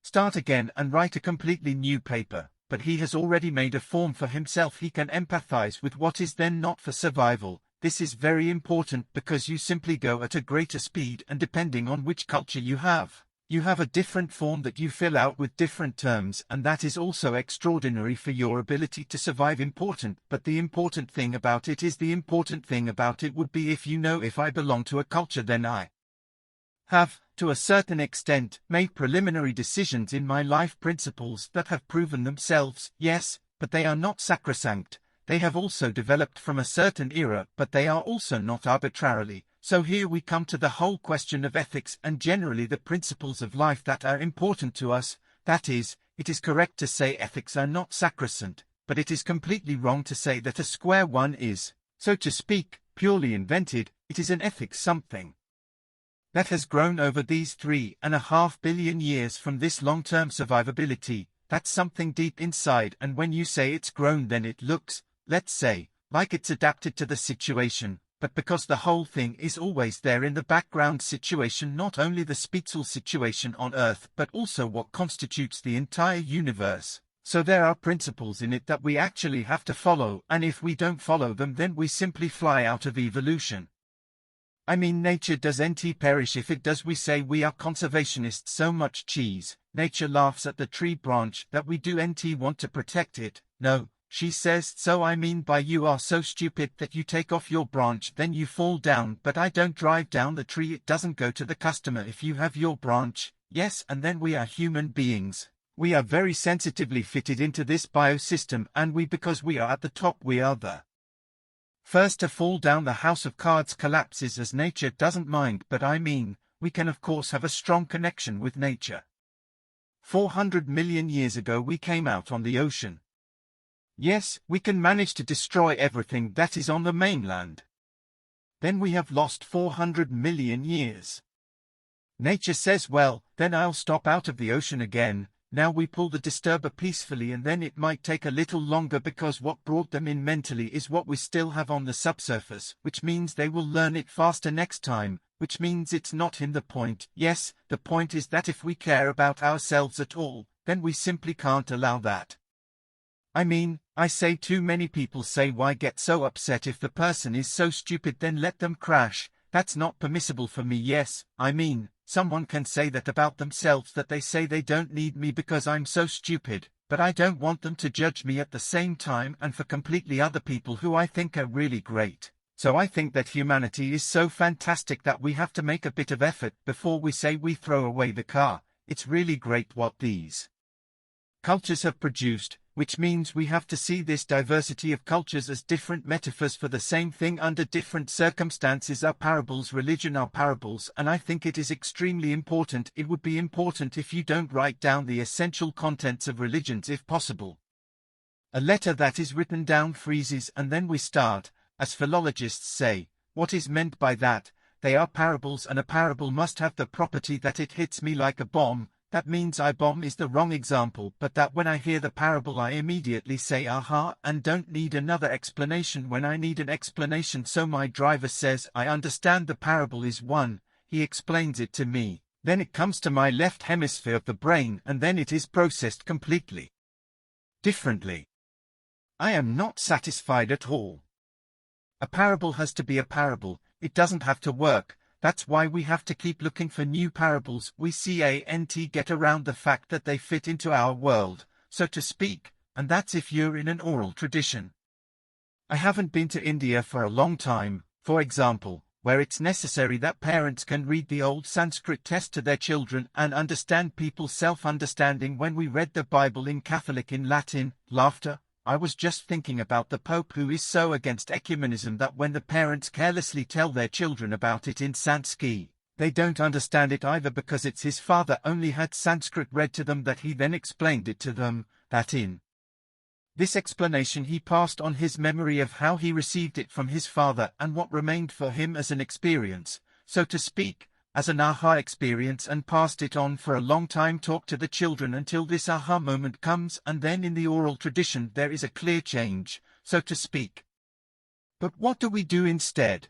start again and write a completely new paper. But he has already made a form for himself. He can empathize with what is then not for survival. This is very important because you simply go at a greater speed, and depending on which culture you have a different form that you fill out with different terms, and that is also extraordinary for your ability to survive. Important, but the important thing about it would be if I belong to a culture, then I have, to a certain extent, made preliminary decisions in my life principles that have proven themselves, yes, but they are not sacrosanct. They have also developed from a certain era, but they are also not arbitrarily. So here we come to the whole question of ethics and generally the principles of life that are important to us. That is, it is correct to say ethics are not sacrosanct, but it is completely wrong to say that a square one is, so to speak, purely invented. It is an ethics something that has grown over these 3.5 billion years from this long-term survivability. That's something deep inside, and when you say it's grown then it looks, let's say, like it's adapted to the situation, but because the whole thing is always there in the background situation, not only the spiritual situation on Earth, but also what constitutes the entire universe. So there are principles in it that we actually have to follow, and if we don't follow them, then we simply fly out of evolution. I mean, nature doesn't perish. If it does, we say we are conservationists. So much cheese. Nature laughs at the tree branch that we don't want to protect it. No, she says, so I mean by you are so stupid that you take off your branch, then you fall down. But I don't drive down the tree, it doesn't go to the customer if you have your branch. Yes, and then we are human beings. We are very sensitively fitted into this biosystem, and because we are at the top, we are the first to fall down. The house of cards collapses as nature doesn't mind, but I mean, we can of course have a strong connection with nature. 400 million years ago we came out on the ocean. Yes, we can manage to destroy everything that is on the mainland. Then we have lost 400 million years. Nature says, well, then I'll stop out of the ocean again. Now we pull the disturber peacefully, and then it might take a little longer because what brought them in mentally is what we still have on the subsurface, which means they will learn it faster next time, which means it's not in the point. Yes, the point is that if we care about ourselves at all, then we simply can't allow that. I mean, I say too many people say why get so upset if the person is so stupid, then let them crash. That's not permissible for me. Yes, I mean, someone can say that about themselves, that they say they don't need me because I'm so stupid, but I don't want them to judge me at the same time, and for completely other people who I think are really great. So I think that humanity is so fantastic that we have to make a bit of effort before we say we throw away the car. It's really great what these cultures have produced, which means we have to see this diversity of cultures as different metaphors for the same thing under different circumstances. Our parables, religion are parables, and I think it is extremely important. It would be important if you don't write down the essential contents of religions if possible. A letter that is written down freezes, and then we start, as philologists say. What is meant by that? They are parables, and a parable must have the property that it hits me like a bomb. That means bomb is the wrong example, but that when I hear the parable I immediately say aha, and don't need another explanation when I need an explanation. So my driver says, I understand the parable is one, he explains it to me, then it comes to my left hemisphere of the brain, and then it is processed completely differently. I am not satisfied at all. A parable has to be a parable, it doesn't have to work. That's why we have to keep looking for new parables. We can't get around the fact that they fit into our world, so to speak, and that's if you're in an oral tradition. I haven't been to India for a long time, for example, where it's necessary that parents can read the old Sanskrit test to their children and understand people's self-understanding. When we read the Bible in Catholic in Latin, laughter. I was just thinking about the Pope, who is so against ecumenism that when the parents carelessly tell their children about it in Sanskrit, they don't understand it either because it's his father only had Sanskrit read to them that he then explained it to them, that in this explanation he passed on his memory of how he received it from his father and what remained for him as an experience, so to speak, as an aha experience, and passed it on for a long time, talked to the children until this aha moment comes, and then in the oral tradition there is a clear change, so to speak. But what do we do instead?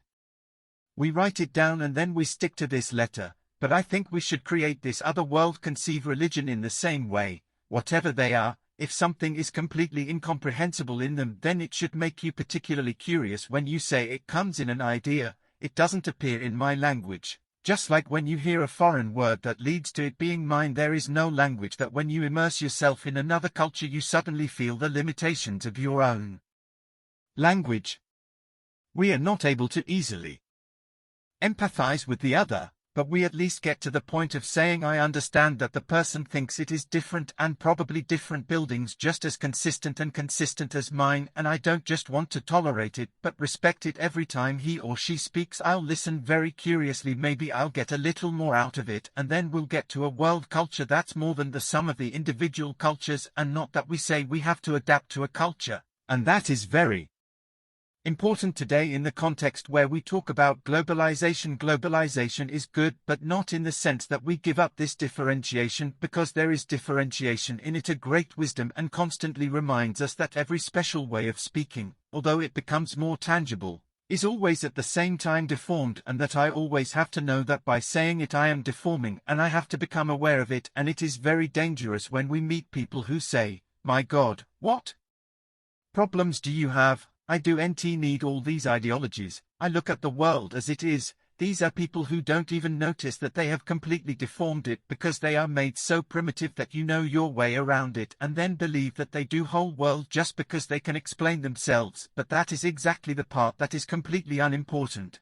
We write it down and then we stick to this letter, but I think we should create this other world, conceive religion in the same way, whatever they are. If something is completely incomprehensible in them, then it should make you particularly curious when you say it comes in an idea, it doesn't appear in my language. Just like when you hear a foreign word that leads to it being mine, there is no language that when you immerse yourself in another culture you suddenly feel the limitations of your own language. We are not able to easily empathize with the other, but we at least get to the point of saying I understand that the person thinks it is different, and probably different buildings just as consistent and consistent as mine, and I don't just want to tolerate it but respect it. Every time he or she speaks I'll listen very curiously, maybe I'll get a little more out of it, and then we'll get to a world culture that's more than the sum of the individual cultures, and not that we say we have to adapt to a culture, and that is very important today in the context where we talk about globalization. Globalization is good, but not in the sense that we give up this differentiation, because there is differentiation in it, a great wisdom, and constantly reminds us that every special way of speaking, although it becomes more tangible, is always at the same time deformed, and that I always have to know that by saying it I am deforming, and I have to become aware of it, and it is very dangerous when we meet people who say, "My God, what problems do you have? I do not need all these ideologies, I look at the world as it is." These are people who don't even notice that they have completely deformed it because they are made so primitive that you know your way around it and then believe that they do whole world just because they can explain themselves, but that is exactly the part that is completely unimportant.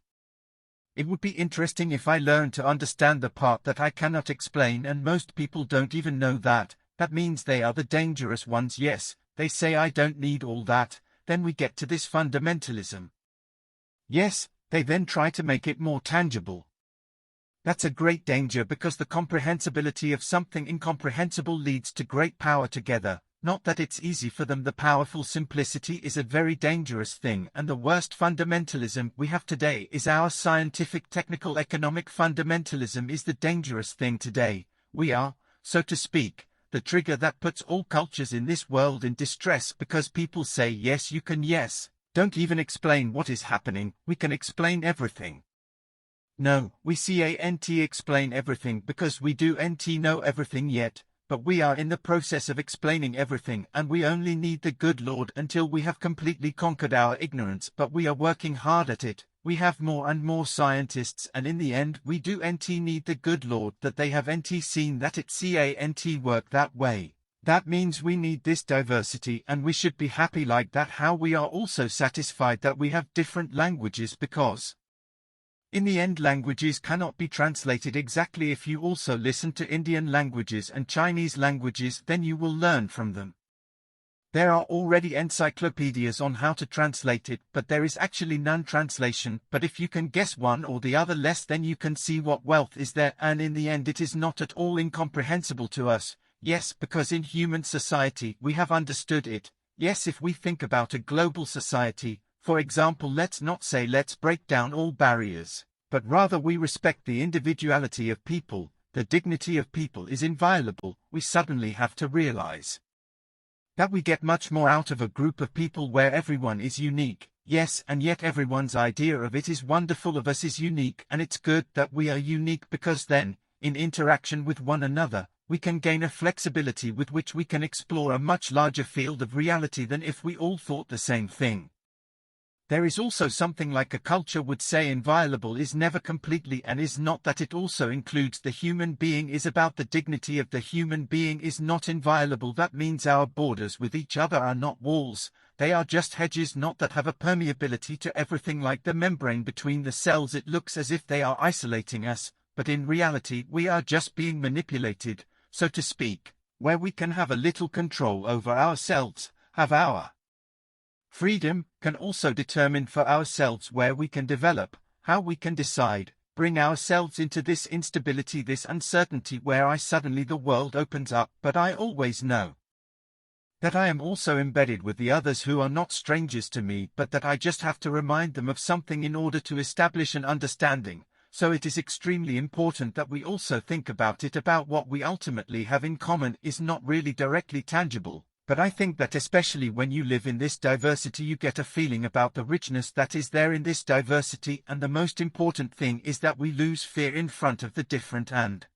It would be interesting if I learned to understand the part that I cannot explain, and most people don't even know that. That means they are the dangerous ones. Yes, they say I don't need all that, then we get to this fundamentalism. Yes, they then try to make it more tangible. That's a great danger because the comprehensibility of something incomprehensible leads to great power together. Not that it's easy for them. The powerful simplicity is a very dangerous thing, and the worst fundamentalism we have today is our scientific, technical, economic fundamentalism is the dangerous thing today. We are, so to speak, the trigger that puts all cultures in this world in distress because people say yes you can, yes. Don't even explain what is happening, we can explain everything. No, we can't explain everything because we don't know everything yet, but we are in the process of explaining everything, and we only need the good Lord until we have completely conquered our ignorance, but we are working hard at it. We have more and more scientists, and in the end we don't need the good Lord that they haven't seen that it can't work that way. That means we need this diversity, and we should be happy like that. How we are also satisfied that we have different languages, because in the end languages cannot be translated exactly. If you also listen to Indian languages and Chinese languages, then you will learn from them. There are already encyclopedias on how to translate it, but there is actually none translation. But if you can guess one or the other less, then you can see what wealth is there, and in the end it is not at all incomprehensible to us. Yes, because in human society we have understood it. Yes, if we think about a global society, for example, let's not say let's break down all barriers, but rather we respect the individuality of people, the dignity of people is inviolable. We suddenly have to realize that we get much more out of a group of people where everyone is unique. Yes, and yet everyone's idea of it is wonderful, of us is unique, and it's good that we are unique because then, in interaction with one another, we can gain a flexibility with which we can explore a much larger field of reality than if we all thought the same thing. There is also something like a culture would say inviolable is never completely, and is not that it also includes the human being, is about the dignity of the human being is not inviolable. That means our borders with each other are not walls, they are just hedges, not that have a permeability to everything like the membrane between the cells. It looks as if they are isolating us, but in reality we are just being manipulated, so to speak, where we can have a little control over ourselves, have our freedom, can also determine for ourselves where we can develop, how we can decide, bring ourselves into this instability, this uncertainty where suddenly the world opens up. But I always know that I am also embedded with the others who are not strangers to me, but that I just have to remind them of something in order to establish an understanding. So it is extremely important that we also think about it, about what we ultimately have in common is not really directly tangible, but I think that especially when you live in this diversity you get a feeling about the richness that is there in this diversity, and the most important thing is that we lose fear in front of the different, and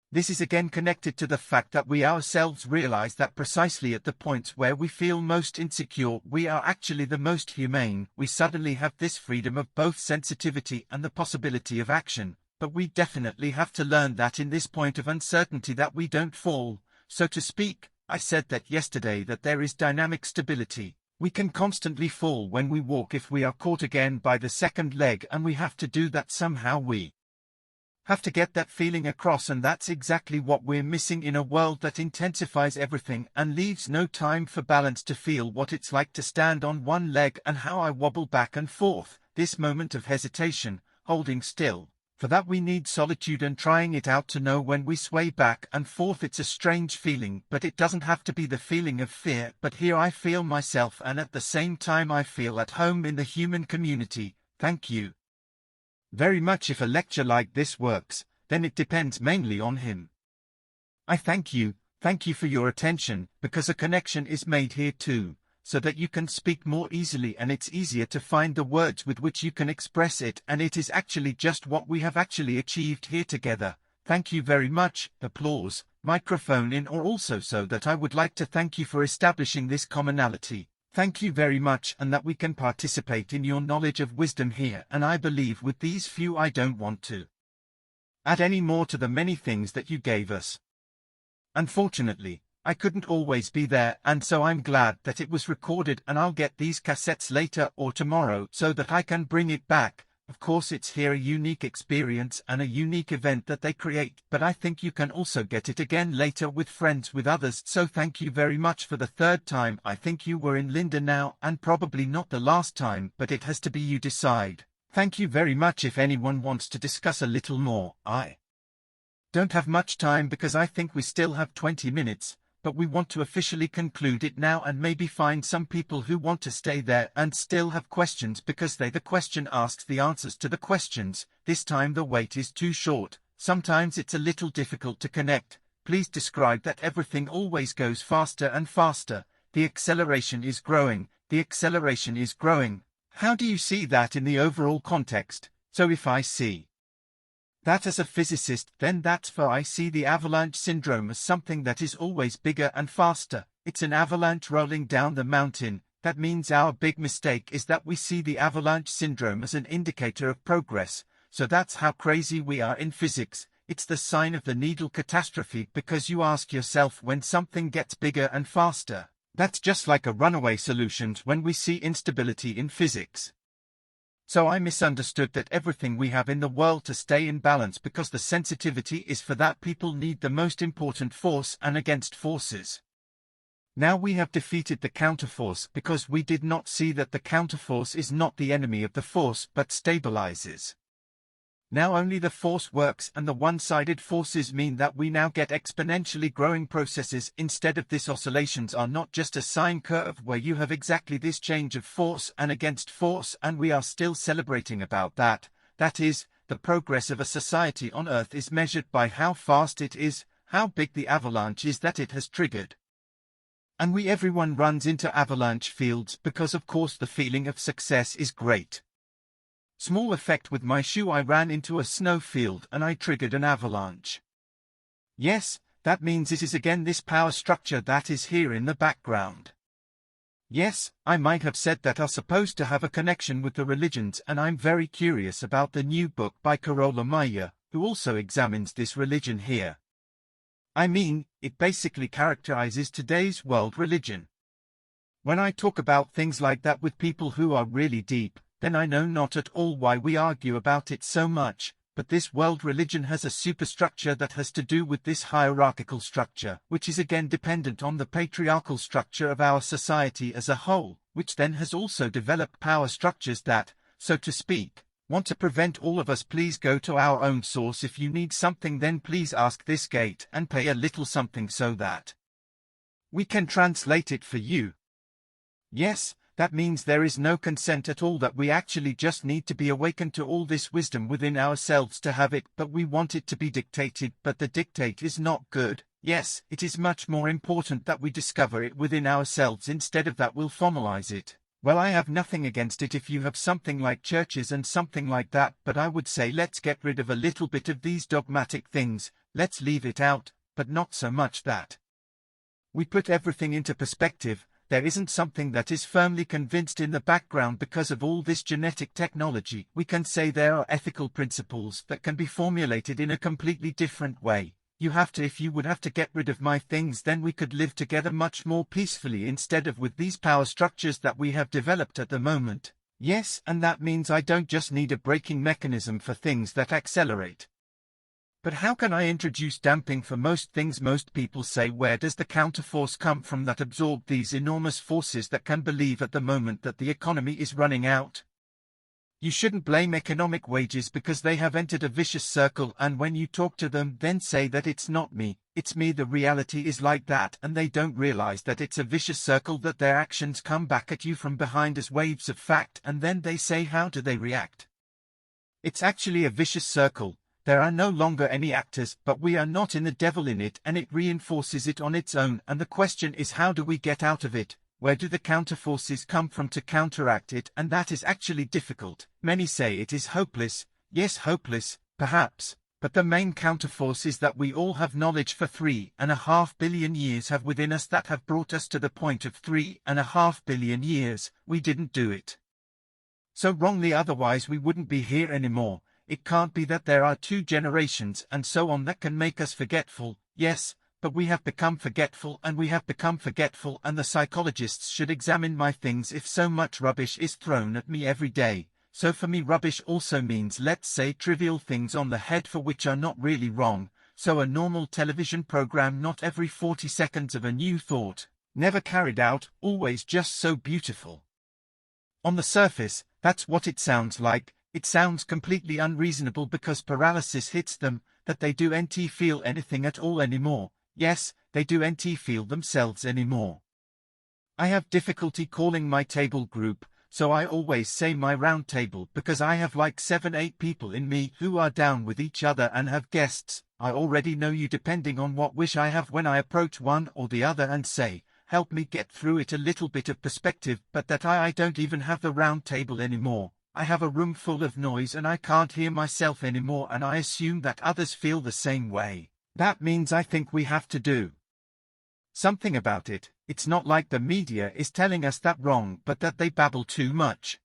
this is again connected to the fact that we ourselves realize that precisely at the points where we feel most insecure, we are actually the most humane. We suddenly have this freedom of both sensitivity and the possibility of action, but we definitely have to learn that in this point of uncertainty that we don't fall, so to speak. I said that yesterday, that there is dynamic stability. We can constantly fall when we walk if we are caught again by the second leg, and we have to do that somehow. We have to get that feeling across, and that's exactly what we're missing in a world that intensifies everything and leaves no time for balance, to feel what it's like to stand on one leg and how I wobble back and forth, this moment of hesitation, holding still. For that we need solitude and trying it out to know when we sway back and forth. It's a strange feeling, but it doesn't have to be the feeling of fear. But here I feel myself, and at the same time I feel at home in the human community. Thank you very much. If a lecture like this works, then it depends mainly on him. I thank you for your attention, because a connection is made here too. so that you can speak more easily and it's easier to find the words with which you can express it, and it is actually just what we have actually achieved here together. Thank you very much. Applause, microphone in, or also so that I would like to thank you for establishing this commonality. Thank you very much, and that we can participate in your knowledge of wisdom here, and I believe with these few I don't want to add any more to the many things that you gave us. Unfortunately, I couldn't always be there, and so I'm glad that it was recorded, and I'll get these cassettes later or tomorrow so that I can bring it back. Of course it's here a unique experience and a unique event that they create, but I think you can also get it again later with friends, with others. So thank you very much for the third time. I think you were in Linda now, and probably not the last time, but it has to be, you decide. Thank you very much. If anyone wants to discuss a little more, I don't have much time because I think we still have 20 minutes. But we want to officially conclude it now and maybe find some people who want to stay there and still have questions, because the question asks the answers to the questions. This time the wait is too short. Sometimes it's a little difficult to connect. Please describe that everything always goes faster and faster. The acceleration is growing. The acceleration is growing. How do you see that in the overall context? So if I see that as a physicist, then that's for I see the avalanche syndrome as something that is always bigger and faster. It's an avalanche rolling down the mountain. That means our big mistake is that we see the avalanche syndrome as an indicator of progress. So that's how crazy we are in physics. It's the sign of the needle catastrophe, because you ask yourself, when something gets bigger and faster, that's just like a runaway solution when we see instability in physics. So I misunderstood that everything we have in the world to stay in balance, because the sensitivity is for that people need the most important force and against forces. Now we have defeated the counterforce, because we did not see that the counterforce is not the enemy of the force but stabilizes. Now only the force works, and the one-sided forces mean that we now get exponentially growing processes instead of this. Oscillations are not just a sine curve where you have exactly this change of force and against force, and we are still celebrating about that. That is, the progress of a society on Earth is measured by how fast it is, how big the avalanche is that it has triggered. And everyone runs into avalanche fields because of course the feeling of success is great. Small effect with my shoe. I ran into a snow field and I triggered an avalanche. Yes, that means it is again this power structure that is here in the background. Yes, I might have said that are supposed to have a connection with the religions, and I'm very curious about the new book by Carola Meyer, who also examines this religion here. I mean, it basically characterizes today's world religion. When I talk about things like that with people who are really deep, then I know not at all why we argue about it so much, but this world religion has a superstructure that has to do with this hierarchical structure, which is again dependent on the patriarchal structure of our society as a whole, which then has also developed power structures that, so to speak, want to prevent all of us. Please go to our own source. If you need something, then please ask this gate and pay a little something so that we can translate it for you. Yes, that means there is no consent at all, that we actually just need to be awakened to all this wisdom within ourselves to have it, but we want it to be dictated, but the dictate is not good. Yes, it is much more important that we discover it within ourselves instead of that we'll formalize it. Well, I have nothing against it if you have something like churches and something like that, but I would say let's get rid of a little bit of these dogmatic things, let's leave it out, but not so much that we put everything into perspective. There isn't something that is firmly convinced in the background because of all this genetic technology. We can say there are ethical principles that can be formulated in a completely different way. If you would have to get rid of my things, then we could live together much more peacefully instead of with these power structures that we have developed at the moment. Yes, and that means I don't just need a braking mechanism for things that accelerate. But how can I introduce damping for most things? Most people say, where does the counterforce come from that absorb these enormous forces that can believe at the moment that the economy is running out? You shouldn't blame economic wages because they have entered a vicious circle, and when you talk to them then say that it's not me, it's me. The reality is like that, and they don't realize that it's a vicious circle, that their actions come back at you from behind as waves of fact, and then they say how do they react? It's actually a vicious circle. There are no longer any actors, but we are not in the devil in it, and it reinforces it on its own, and the question is how do we get out of it? where do the counterforces come from to counteract it? And that is actually difficult. Many say it is hopeless. Yes, hopeless, perhaps, but the main counterforce is that we all have knowledge for 3.5 billion years have within us that have brought us to the point of 3.5 billion years. We didn't do it so wrongly, otherwise we wouldn't be here anymore. It can't be that there are 2 generations and so on that can make us forgetful. Yes, but we have become forgetful and we have become forgetful, and the psychologists should examine my things if so much rubbish is thrown at me every day. So for me rubbish also means, let's say, trivial things on the head for which are not really wrong. So a normal television program, not every 40 seconds of a new thought, never carried out, always just so beautiful. On the surface, that's what it sounds like. It sounds completely unreasonable because paralysis hits them, that they don't feel anything at all anymore. Yes, they don't feel themselves anymore. I have difficulty calling my table group, so I always say my round table, because I have like 7-8 people in me who are down with each other and have guests. I already know you depending on what wish I have when I approach one or the other and say, help me get through it, a little bit of perspective, but that I don't even have the round table anymore. I have a room full of noise and I can't hear myself anymore, and I assume that others feel the same way. That means I think we have to do something about it. It's not like the media is telling us that wrong, but that they babble too much.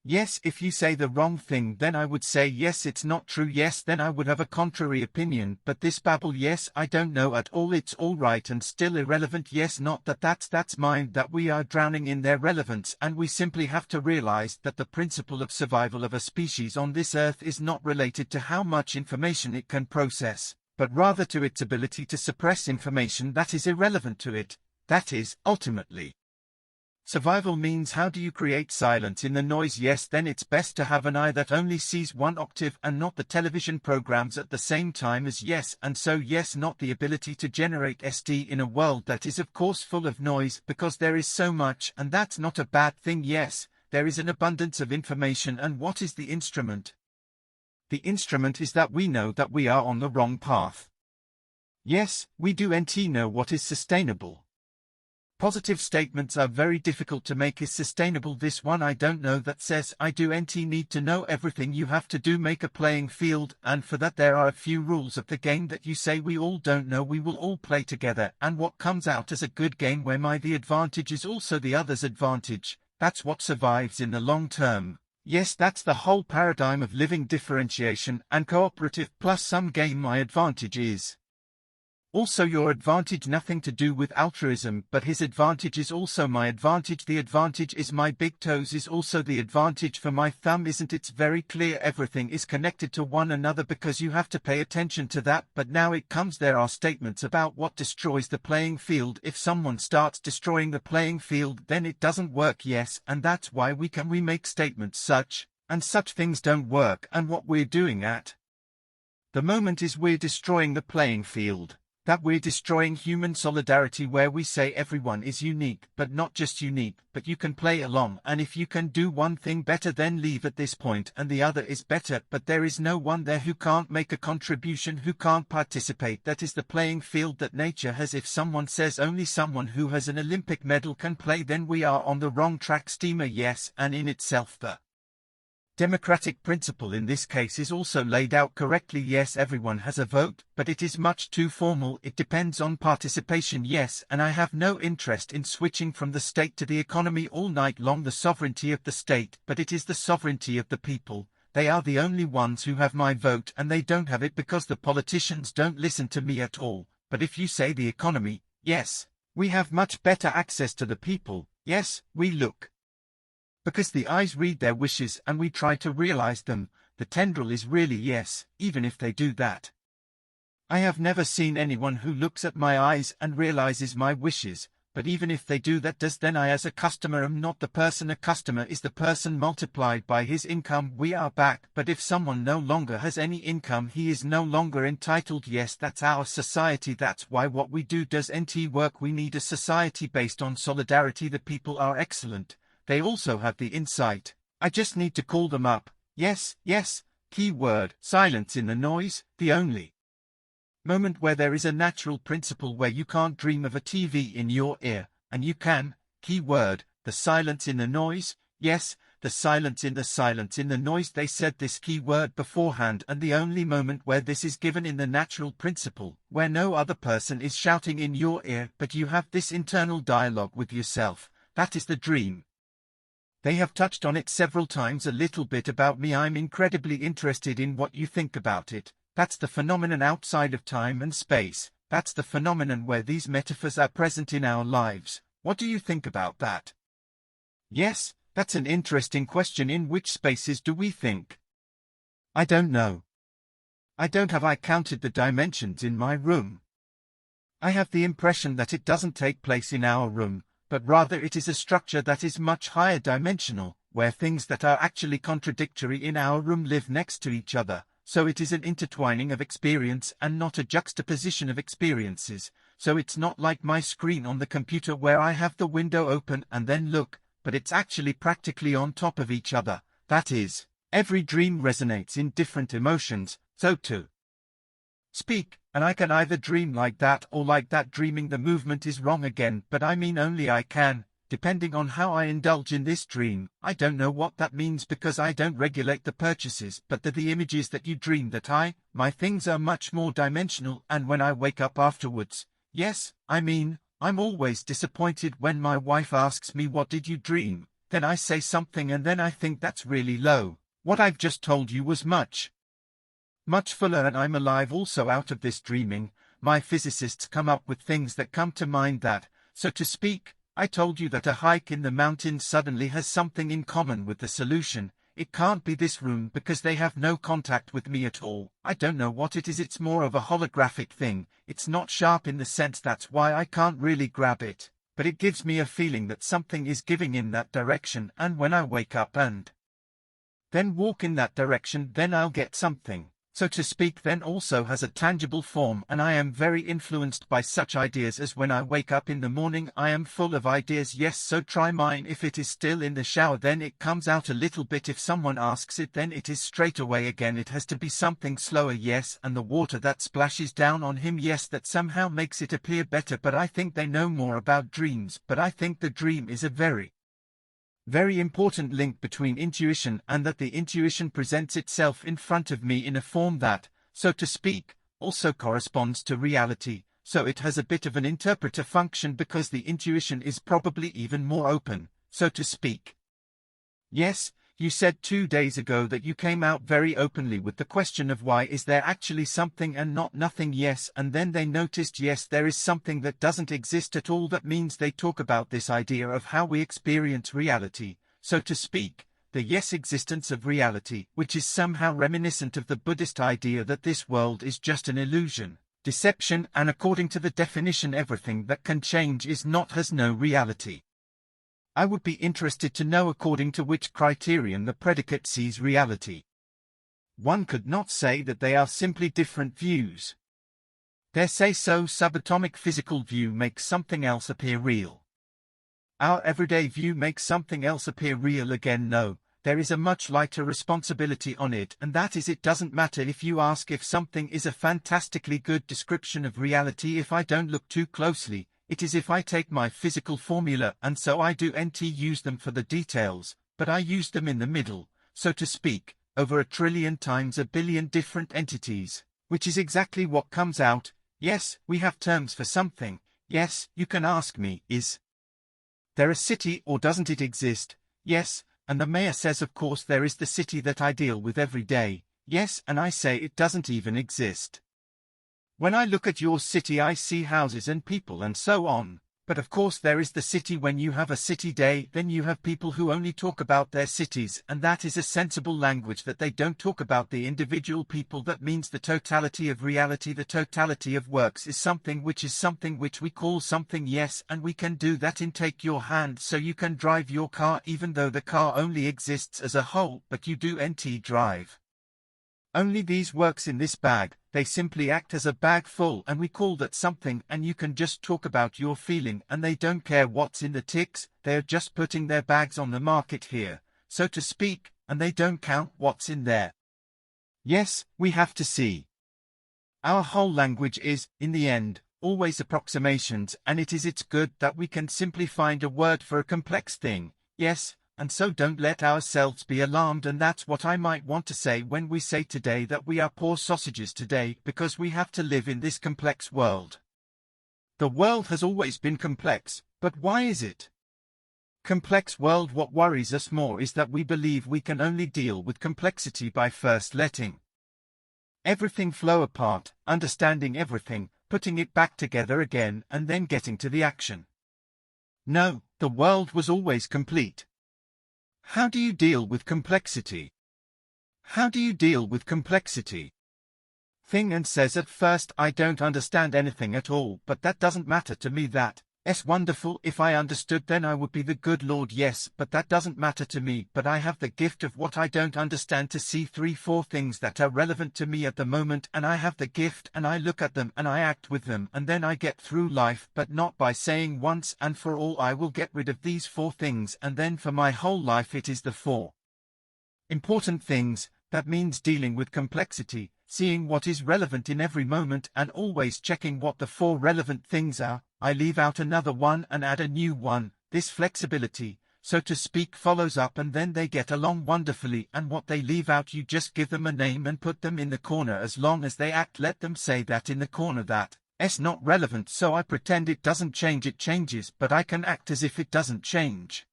Yes, if you say the wrong thing, then I would say yes, it's not true. Yes, then I would have a contrary opinion. But this babble, yes, I don't know at all, it's all right and still irrelevant. Yes, not that that's mine, that we are drowning in their relevance, and we simply have to realize that the principle of survival of a species on this earth is not related to how much information it can process, but rather to its ability to suppress information that is irrelevant to it. That is, ultimately, survival means how do you create silence in the noise? Yes, then it's best to have an eye that only sees one octave and not the television programs at the same time as yes, and so yes, not the ability to generate ST in a world that is of course full of noise, because there is so much, and that's not a bad thing. Yes, there is an abundance of information, and what is the instrument? The instrument is that we know that we are on the wrong path. Yes, we do know what is sustainable. Positive statements are very difficult to make. Is sustainable this one? I don't know. That says I do need to know everything you have to do, make a playing field, and for that there are a few rules of the game that you say we all don't know. We will all play together, and what comes out as a good game where the advantage is also the other's advantage, that's what survives in the long term. Yes, that's the whole paradigm of living, differentiation and cooperative plus some game. My advantage is also your advantage, nothing to do with altruism, but his advantage is also my advantage. The advantage is my big toes is also the advantage for my thumb. Isn't it very clear? Everything is connected to one another because you have to pay attention to that. But now it comes, there are statements about what destroys the playing field. If someone starts destroying the playing field, then it doesn't work. Yes, and that's why we make statements such and such things don't work, and what we're doing at the moment is we're destroying the playing field. That we're destroying human solidarity, where we say everyone is unique, but not just unique, but you can play along, and if you can do one thing better then leave at this point and the other is better, but there is no one there who can't make a contribution, who can't participate. That is the playing field that nature has. If someone says only someone who has an Olympic medal can play, then we are on the wrong track. Steamer, yes, and in itself the democratic principle in this case is also laid out correctly. Yes, everyone has a vote, but it is much too formal. It depends on participation. Yes, and I have no interest in switching from the state to the economy all night long. The sovereignty of the state, but it is the sovereignty of the people. They are the only ones who have my vote, and they don't have it because the politicians don't listen to me at all. But if you say the economy, yes, we have much better access to the people. Yes, we look, because the eyes read their wishes and we try to realize them. The tendril is really yes, even if they do that. I have never seen anyone who looks at my eyes and realizes my wishes, but even if they do that, does then I as a customer am not the person. A customer is the person multiplied by his income. We are back, but if someone no longer has any income, he is no longer entitled. Yes, that's our society. That's why what we do does work. We need a society based on solidarity. The people are excellent. They also have the insight. I just need to call them up. Yes, yes, key word, silence in the noise, the only moment where there is a natural principle, where you can't dream of a TV in your ear, and you can, key word, the silence in the noise, yes, the silence in the noise. They said this key word beforehand, and the only moment where this is given in the natural principle, where no other person is shouting in your ear, but you have this internal dialogue with yourself, that is the dream. They have touched on it several times. A little bit about me. I'm incredibly interested in what you think about it. That's the phenomenon outside of time and space. That's the phenomenon where these metaphors are present in our lives. What do you think about that? Yes, that's an interesting question. In which spaces do we think? I don't know. I counted the dimensions in my room. I have the impression that it doesn't take place in our room, but rather it is a structure that is much higher dimensional, where things that are actually contradictory in our room live next to each other, so it is an intertwining of experience and not a juxtaposition of experiences, so it's not like my screen on the computer where I have the window open and then look, but it's actually practically on top of each other. That is, every dream resonates in different emotions, so to speak, and I can either dream like that or like that. Dreaming the movement is wrong again, but I mean only I can, depending on how I indulge in this dream. I don't know what that means because I don't regulate the purchases, but the images that you dream that my things are much more dimensional, and when I wake up afterwards, yes, I mean, I'm always disappointed when my wife asks me what did you dream, then I say something and then I think that's really low. What I've just told you was much fuller, and I'm alive also out of this dreaming. My physicists come up with things that come to mind that, so to speak, I told you that a hike in the mountains suddenly has something in common with the solution. It can't be this room because they have no contact with me at all. I don't know what it is. It's more of a holographic thing. It's not sharp in the sense that's why I can't really grab it, but it gives me a feeling that something is giving in that direction, and when I wake up and then walk in that direction, then I'll get something, so to speak, then also has a tangible form, and I am very influenced by such ideas as when I wake up in the morning I am full of ideas. Yes, so try mine. If it is still in the shower, then it comes out a little bit. If someone asks it, then it is straight away again. It has to be something slower, yes, and the water that splashes down on him, yes, that somehow makes it appear better. But I think they know more about dreams, but I think the dream is a very important link between intuition, and that the intuition presents itself in front of me in a form that, so to speak, also corresponds to reality, so it has a bit of an interpreter function because the intuition is probably even more open, so to speak. Yes, you said 2 days ago that you came out very openly with the question of why is there actually something and not nothing. Yes, and then they noticed, yes, there is something that doesn't exist at all. That means they talk about this idea of how we experience reality, so to speak, the yes existence of reality, which is somehow reminiscent of the Buddhist idea that this world is just an illusion, deception, and according to the definition, everything that can change is not, has no reality. I would be interested to know according to which criterion the predicate sees reality. One could not say that they are simply different views. Their say-so subatomic physical view makes something else appear real. Our everyday view makes something else appear real again. No, there is a much lighter responsibility on it, and that is, it doesn't matter if you ask if something is a fantastically good description of reality. If I don't look too closely, it is if I take my physical formula, and so I do use them for the details, but I use them in the middle, so to speak, over 1 trillion times 1 billion different entities, which is exactly what comes out. Yes, we have terms for something. Yes, you can ask me, is there a city or doesn't it exist? Yes, and the mayor says of course there is the city that I deal with every day. Yes, and I say it doesn't even exist. When I look at your city I see houses and people and so on, but of course there is the city. When you have a city day, then you have people who only talk about their cities, and that is a sensible language, that they don't talk about the individual people. That means the totality of reality, the totality of works is something which we call something, yes, and we can do that in take your hand, so you can drive your car even though the car only exists as a whole, but you do drive. Only these works in this bag, they simply act as a bag full, and we call that something, and you can just talk about your feeling, and they don't care what's in the ticks. They are just putting their bags on the market here, so to speak, and they don't count what's in there. Yes, we have to see. Our whole language is, in the end, always approximations, and it's good that we can simply find a word for a complex thing, yes, and so don't let ourselves be alarmed, and that's what I might want to say when we say today that we are poor sausages today because we have to live in this complex world. The world has always been complex, but why is it? Complex world. What worries us more is that we believe we can only deal with complexity by first letting everything flow apart, understanding everything, putting it back together again, and then getting to the action. No, the world was always complete. How do you deal with complexity? How do you deal with complexity? Thing and says at first I don't understand anything at all, but that doesn't matter to me. That's wonderful. If I understood, then I would be the good Lord. Yes, but that doesn't matter to me. But I have the gift of what I don't understand to see 3-4 things that are relevant to me at the moment, and I have the gift, and I look at them and I act with them, and then I get through life, but not by saying once and for all I will get rid of these 4 things, and then for my whole life it is the 4 important things. That means dealing with complexity, seeing what is relevant in every moment, and always checking what the 4 relevant things are. I leave out another one and add a new one. This flexibility, so to speak, follows up, and then they get along wonderfully, and what they leave out you just give them a name and put them in the corner. As long as they act, let them say that in the corner that's not relevant, so I pretend it doesn't change. It changes, but I can act as if it doesn't change.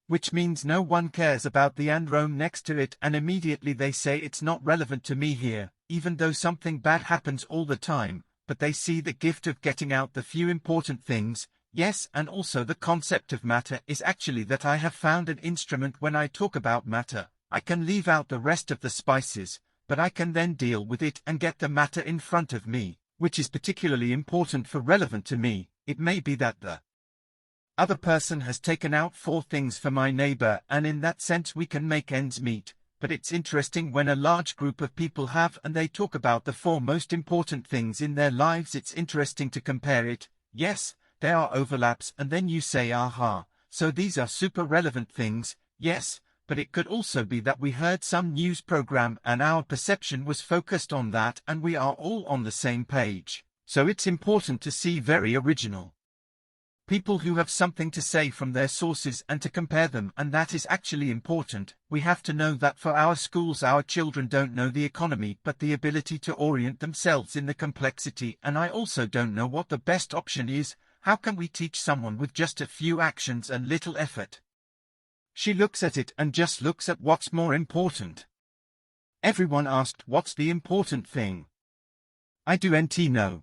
Which means no one cares about the and roam next to it, and immediately they say it's not relevant to me here, even though something bad happens all the time, but they see the gift of getting out the few important things. Yes, and also the concept of matter is actually that I have found an instrument. When I talk about matter, I can leave out the rest of the spices, but I can then deal with it and get the matter in front of me, which is particularly important for relevant to me. It may be that the other person has taken out 4 things for my neighbor, and in that sense we can make ends meet, but it's interesting when a large group of people have and they talk about the 4 most important things in their lives. It's interesting to compare it. Yes, there are overlaps, and then you say, aha, so these are super relevant things. Yes, but it could also be that we heard some news program and our perception was focused on that, and we are all on the same page. So it's important to see very original people who have something to say from their sources and to compare them, and that is actually important. We have to know that for our schools our children don't know the economy but the ability to orient themselves in the complexity, and I also don't know what the best option is. How can we teach someone with just a few actions and little effort? She looks at it and just looks at what's more important. Everyone asked, what's the important thing? I do know.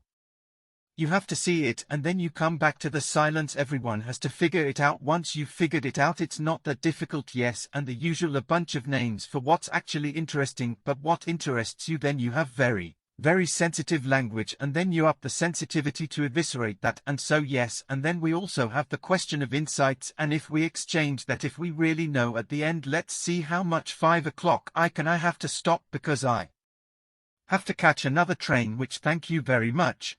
You have to see it, and then you come back to the silence. Everyone has to figure it out. Once you've figured it out, it's not that difficult. Yes, and the usual a bunch of names for what's actually interesting, but what interests you. Then you have very, very sensitive language, and then you up the sensitivity to eviscerate that. And so yes, and then we also have the question of insights, and if we exchange that, if we really know at the end, let's see how much 5 o'clock I have to stop because I have to catch another train, which thank you very much.